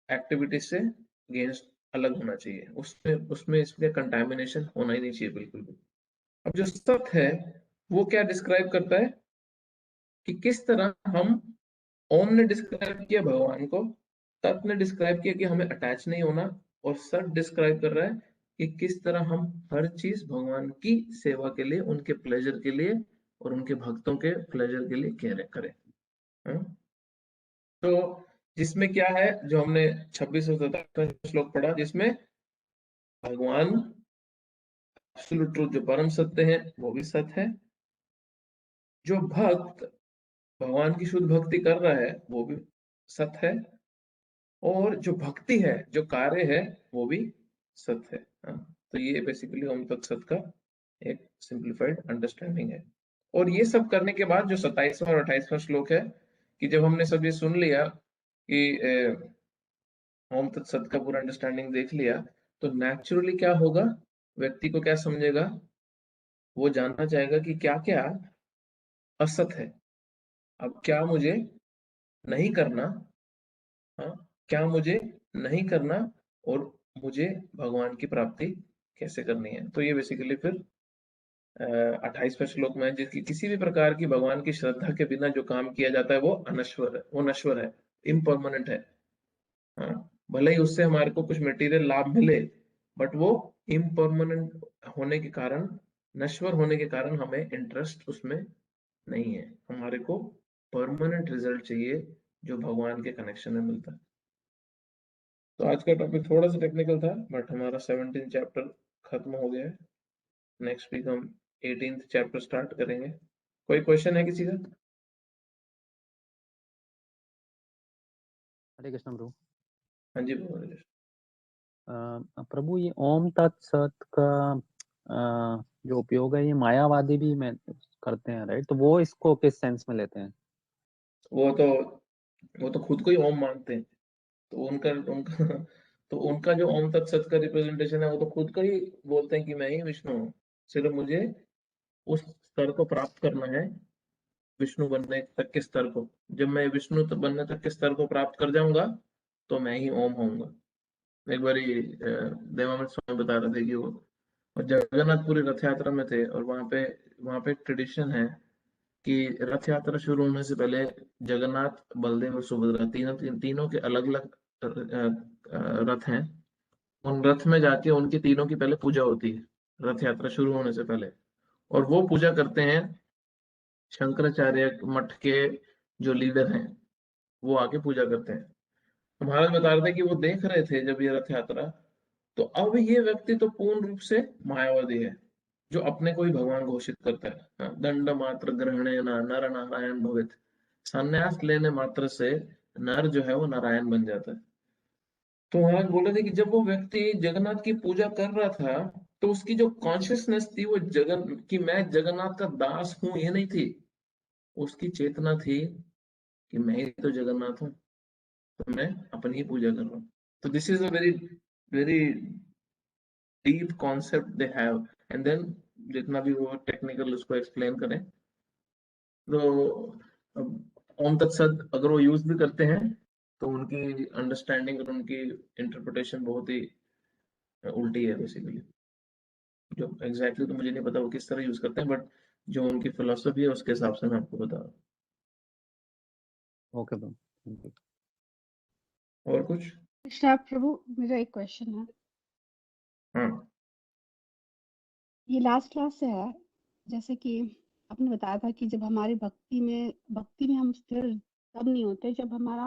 एक्टिविटीज से अगेंस्ट अलग होना चाहिए, उसमें उसमें इसमें कंटामिनेशन होना ही नहीं चाहिए बिल्कुल भी। अब जो सत है वो क्या डिस्क्राइब करता है कि किस तरह हम, ओम ने डिस्क्राइब किया भगवान को, तत् ने डिस्क्राइब किया कि हमें अटैच नहीं होना, और सत डिस्क्राइब कर रहा है कि किस तरह हम हर चीज भगवान की सेवा के लिए, उनके प्लेजर के लिए और उनके भक्तों के प्लेजर के लिए करें, हाँ? तो जिसमें क्या है, जो हमने 26 और 27 श्लोक पढ़ा, जिसमें भगवान एब्सोल्यूट ट्रूथ जो परम सत्य है वो भी सत्य है, जो भक्त भगवान की शुद्ध भक्ति कर रहा है वो भी सत्य है, और जो भक्ति है, जो कार्य है, वो भी सत्य है, हाँ? तो ये बेसिकली ओम तत्सत का एक सिंप्लीफाइड अंडरस्टैंडिंग है। और ये सब करने के बाद जो 27वां और 28वां श्लोक है, कि जब हमने सब ये सुन लिया कि ओम तत्सत का पूरा अंडरस्टैंडिंग देख लिया, तो नेचुरली क्या होगा, व्यक्ति को क्या समझेगा, वो जानना चाहेगा कि क्या क्या असत है, अब क्या मुझे नहीं करना, हाँ, क्या मुझे नहीं करना, और मुझे भगवान की प्राप्ति कैसे करनी है। तो ये बेसिकली फिर 28वें श्लोक में, जिसकी किसी भी प्रकार की भगवान की श्रद्धा के बिना जो काम किया जाता है वो अनश्वर है, वो नश्वर है, इम्परमानेंट है, हाँ, भले ही उससे हमारे को कुछ मटेरियल लाभ मिले, बट वो इम्परमानेंट होने के कारण, नश्वर होने के कारण हमें इंटरेस्ट उसमें नहीं है, हमारे को परमानेंट रिजल्ट चाहिए जो भगवान के कनेक्शन में मिलता है। तो आज का टॉपिक थोड़ा सा टेक्निकल था, बट हमारा 17 चैप्टर खत्म हो गया है। नेक्स्ट वीक हम 18th चैप्टर स्टार्ट करेंगे। कोई क्वेश्चन है किसी का? हरे कृष्ण प्रभु। हाँ जी बोलो। प्रभु ये ओम तत्सत का जो उपयोग है ये मायावादी भी में करते हैं, राइट? तो वो इसको किस सेंस में लेते हैं? वो तो खुद को ही ओम मानते हैं, तो उनका उनका तो उनका जो ओम तत्सत का रिप्रेजेंटेशन है, वो तो खुद का ही बोलते हैं कि मैं ही विष्णु हूँ, सिर्फ मुझे उस स्तर को प्राप्त करना है, विष्णु बनने तक के स्तर को। जब मैं विष्णु बनने तक के स्तर को प्राप्त कर जाऊंगा तो मैं ही ओम होऊंगा। एक बार देवानंद स्वामी बता रहे थे कि वो और जगन्नाथपुरी रथ यात्रा में थे, और वहां पे ट्रेडिशन है कि रथ यात्रा शुरू होने से पहले जगन्नाथ, बलदेव और सुभद्रा तीनों के अलग अलग रथ हैं, उन रथ में जाके उनकी तीनों की पहले पूजा होती है रथ यात्रा शुरू होने से पहले, और वो पूजा करते हैं शंकराचार्य मठ के जो लीडर हैं, वो आके पूजा करते हैं। तो महाराज बता रहे थे कि वो देख रहे थे जब ये रथ यात्रा, तो अब ये व्यक्ति तो पूर्ण रूप से मायावादी है, जो अपने को ही भगवान घोषित करता है, हाँ, दंड मात्र ग्रहणे न नर नारायण भवित, संन्यास लेने मात्र से नर जो है वो नारायण बन जाता है। तो महाराज बोल रहे थे कि जब वो व्यक्ति जगन्नाथ की पूजा कर रहा था, तो उसकी जो कॉन्शियसनेस थी वो जगन कि मैं जगन्नाथ का दास हूं, ये नहीं थी, उसकी चेतना थी कि मैं ही तो जगन्नाथ हूँ, तो मैं अपनी ही पूजा कर रहा हूँ। तो this is a very very deep concept they have, and then जितना भी वो टेक्निकल उसको एक्सप्लेन करें, तो ओम तत्सत अगर वो यूज भी करते हैं तो उनकी अंडरस्टैंडिंग और उनकी इंटरप्रिटेशन बहुत ही उल्टी है बेसिकली। जो एग्जैक्टली तो मुझे नहीं पता वो किस तरह यूज करते हैं, बट जो उनकी फिलोसफी है उसके हिसाब से मैं आपको बता रहा हूँ। Okay Prabhu, thank you. और कुछ? कृष्णा प्रभु, मेरा एक क्वेश्चन है। हाँ ये लास्ट क्लास से है। जैसे कि आपने बताया था कि जब हमारी भक्ति में हम स्थिर तब नहीं होते जब हमारा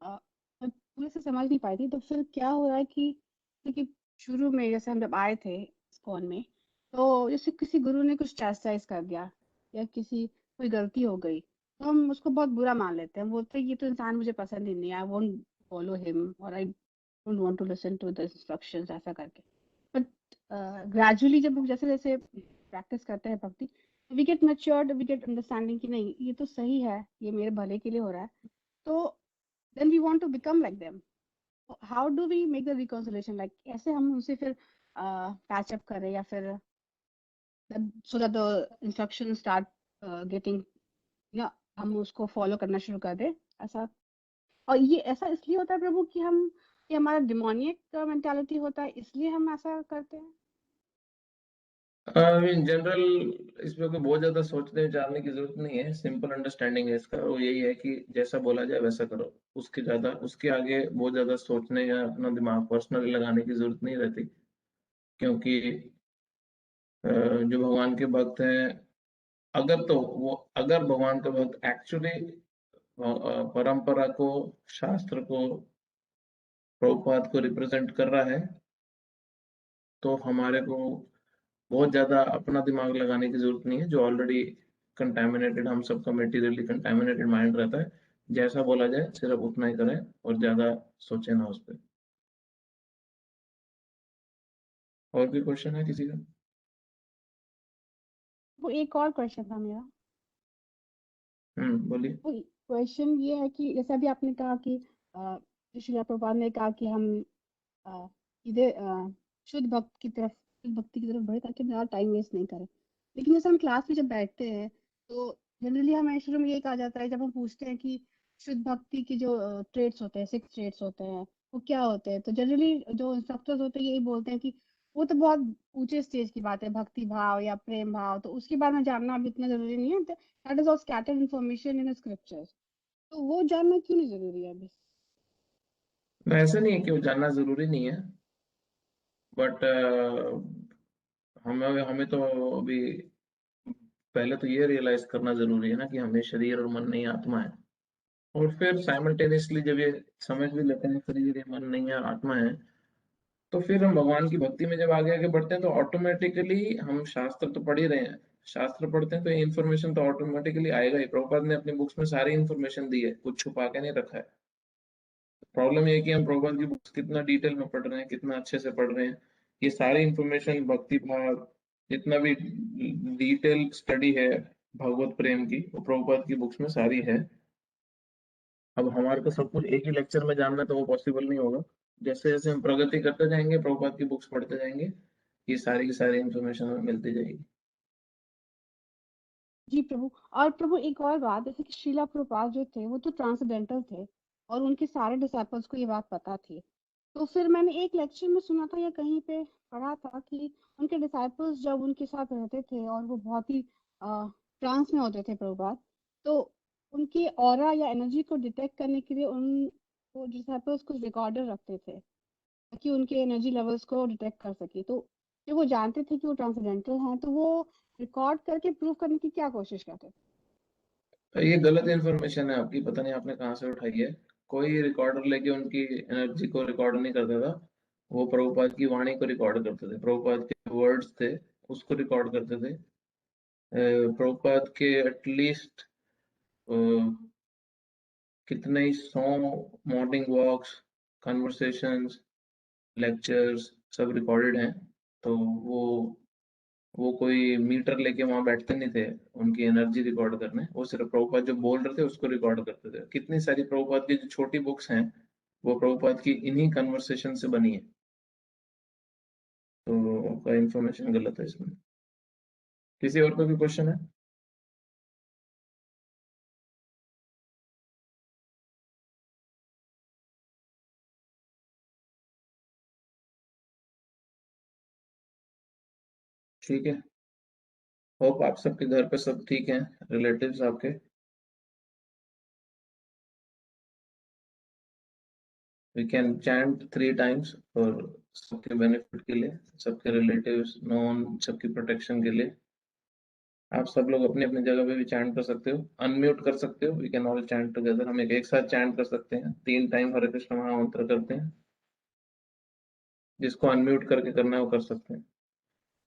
मैं पूरे से समझ नहीं पाई थी। तो फिर क्या हो रहा है कि शुरू में जैसे हम जब आए थे इस्कॉन में, तो जैसे किसी गुरु ने कुछ चैस्टाइज कर दिया या किसी कोई गलती हो गई, तो हम उसको बहुत बुरा मान लेते हैं। हम बोलते हैं ये तो इंसान मुझे पसंद ही नहीं है, आई वोंट फॉलो हिम और I don't want to listen to the instructions, ऐसा करके। बट ग्रेजुअली जब हम जैसे जैसे प्रैक्टिस करते हैं भक्ति, we get matured, we get understanding कि नहीं ये तो सही है, ये मेरे भले के लिए हो रहा है। तो then we want to become like them. How do we make the reconciliation? Like ऐसे हम उनसे फिर patch up करें या फिर so that the instructions start getting, या हम उसको follow करना शुरू कर दें ऐसा। और ये ऐसा इसलिए होता है प्रभु कि हम ये हमारा डिमोनियक मेंटालिटी होता है, इसलिए हम ऐसा करते हैं। इन जनरल इसमें कोई बहुत ज्यादा सोचने विचारने की जरूरत नहीं है, सिंपल अंडरस्टैंडिंग है इसका। वो यही है कि जैसा बोला जाए वैसा करो, उसके आगे बहुत ज्यादा सोचने या अपना दिमाग पर्सनली लगाने की जरूरत नहीं रहती। क्योंकि जो भगवान के भक्त हैं, अगर भगवान का भक्त एक्चुअली परंपरा को, शास्त्र को, प्रभुपाद को रिप्रेजेंट कर रहा है, तो हमारे को बहुत ज्यादा अपना दिमाग लगाने की जरूरत नहीं है। जो ऑलरेडी कंटेमिनेटेड, हम सबका मेटीरियली कंटेमिनेटेड माइंड रहता है, जैसा बोला जाए सिर्फ उतना ही करें और ज्यादा सोचे ना उस पर। और भी क्वेश्चन है किसी का? वो एक और क्वेश्चन था मेरा। बोलिए। वो क्वेश्चन ये है कि जैसे अभी आपने कहा कि श्रीला प्रभुपाद ने कहा कि हम इधर शुद्ध भक्ति की तरफ बढ़े ताकि हम ज़्यादा टाइम वेस्ट नहीं करें। लेकिन जैसे हम क्लास में जब बैठते हैं तो जनरली हमें शुरू में यही कहा जाता है, जब हम पूछते हैं कि शुद्ध भक्ति की जो ट्रेट्स होते हैं, 6 ट्रेट्स होते हैं, वो क्या होते हैं, तो जनरली जो इंस्ट्रक्टर्स होते हैं यही बोलते हैं कि वो तो बहुत ऊंचे स्टेज की बात है, भक्ति भाव या प्रेम भाव, तो उसके बारे में जानना अभी इतना जरूरी नहीं है। That is all scattered information in scriptures. तो वो जानना क्यों नहीं जरूरी है अभी? ऐसा नहीं है कि वो जानना जरूरी नहीं है, बट हमें हमें तो अभी पहले तो ये रियलाइज करना जरूरी है ना कि हमें शरीर और मन नहीं आत्मा है। और फिर साइमल्टेनियसली जब ये समझ भी लेते हैं शरीर ये मन नहीं है आत्मा है, तो फिर हम भगवान की भक्ति में जब आगे आगे बढ़ते हैं तो ऑटोमेटिकली हम शास्त्र तो पढ़ ही रहे हैं, शास्त्र पढ़ते हैं तो ये इन्फॉर्मेशन तो ऑटोमेटिकली आएगा ही। प्रभुपाद ने अपनी बुक्स में सारी इन्फॉर्मेशन दी है, कुछ छुपा के नहीं रखा है। प्रॉब्लम ये है कि हम प्रभुपाद की बुक्स कितना डिटेल में पढ़ रहे हैं, कितना अच्छे से पढ़ रहे हैं। ये सारी इन्फॉर्मेशन भक्ति भाव, जितना भी डिटेल स्टडी है भगवत प्रेम की, वो प्रभुपाद की बुक्स में सारी है। अब हमारे को सब कुछ एक ही लेक्चर में जानना तो वो पॉसिबल नहीं होगा। जैसे जैसे हम प्रगति करते जाएंगे, प्रभुपाद की बुक्स पढ़ते जाएंगे, ये सारी की सारी इन्फॉर्मेशन हमें मिलती जाएगी। जी प्रभु। और प्रभु एक और बात, जैसे कि श्रीला प्रभुपाद जो थे वो तो ट्रांसडेंटल थे और उनके सारे डिसाइपल्स को ये बात पता थी। तो फिर मैंने एक लेक्चर में सुना था या कहीं पे पढ़ा था कि उनके डिसाइपल्स जब उनके साथ रहते थे और वो बहुत ही ट्रांस में होते थे प्रभुपाद, तो उनकी ऑरा या एनर्जी को डिटेक्ट करने के लिए उन वो डिसाइपल्स कुछ रिकॉर्डर रखते थे ताकि उनके एनर्जी लेवल्स को डिटेक्ट कर सके। तो जब वो जानते थे कि वो ट्रांसडेंटल हैं तो वो रिकॉर्ड करके प्रूव करने की क्या कोशिश करते थे? तो ये गलत इन्फॉर्मेशन है आपकी, पता नहीं आपने कहाँ से उठाई है। कोई रिकॉर्डर लेके उनकी एनर्जी को रिकॉर्ड नहीं करता था। वो प्रभुपाद की वाणी को रिकॉर्ड करते थे, प्रभुपाद के वर्ड्स थे उसको रिकॉर्ड करते थे। प्रभुपाद के एटलीस्ट कितने ही 100 मॉर्निंग वॉक्स, कन्वर्सेशंस, लेक्चर्स सब रिकॉर्डेड हैं। तो वो कोई मीटर लेके वहां बैठते नहीं थे उनकी एनर्जी रिकॉर्ड करने, वो सिर्फ प्रभुपाद जो बोल रहे थे उसको रिकॉर्ड करते थे। कितनी सारी प्रभुपाद की जो छोटी बुक्स हैं वो प्रभुपाद की इन्हीं कन्वर्सेशन से बनी है। तो आपका इंफॉर्मेशन गलत है इसमें। किसी और को भी क्वेश्चन है? ठीक है, होप आप सबके घर पे सब ठीक हैं, रिलेटिव्स आपके। वी कैन चैंट 3 times और सबके बेनिफिट के लिए, सबके रिलेटिव्स, नॉन, सबकी प्रोटेक्शन के लिए। आप सब लोग अपनी अपनी जगह पे भी चैंट कर सकते हो, अनम्यूट कर सकते हो। We can all chant together, हम एक साथ चैंट कर सकते हैं। 3 टाइम हरे कृष्ण महामंत्र करते हैं, जिसको अनम्यूट करके करना है वो कर सकते हैं।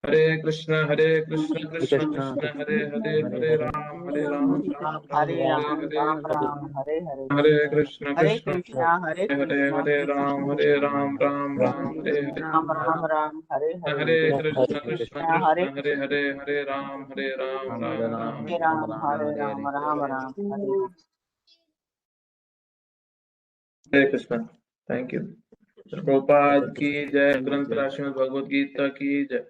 हरे कृष्ण कृष्ण कृष्ण कृष्ण हरे हरे, हरे हरे राम राम हरे राम राम हरे राम हरे। राम हरे हरे, हरे कृष्ण हरे कृष्ण कृष्णा हरे हरे कृष्णा हरे कृष्ण राम राम हरे हरे। राम राम राम हरे हरे, हरे हरे कृष्ण कृष्णा कृष्ण हरे हरे कृष्ण, हरे, हरे राम राम राम हरे राम हरे राम राम राम हरे हरे। हरे कृष्ण। Thank you. प्रभुपाद की जय, ग्रंथ श्रीमद् भगवद गीता की जय।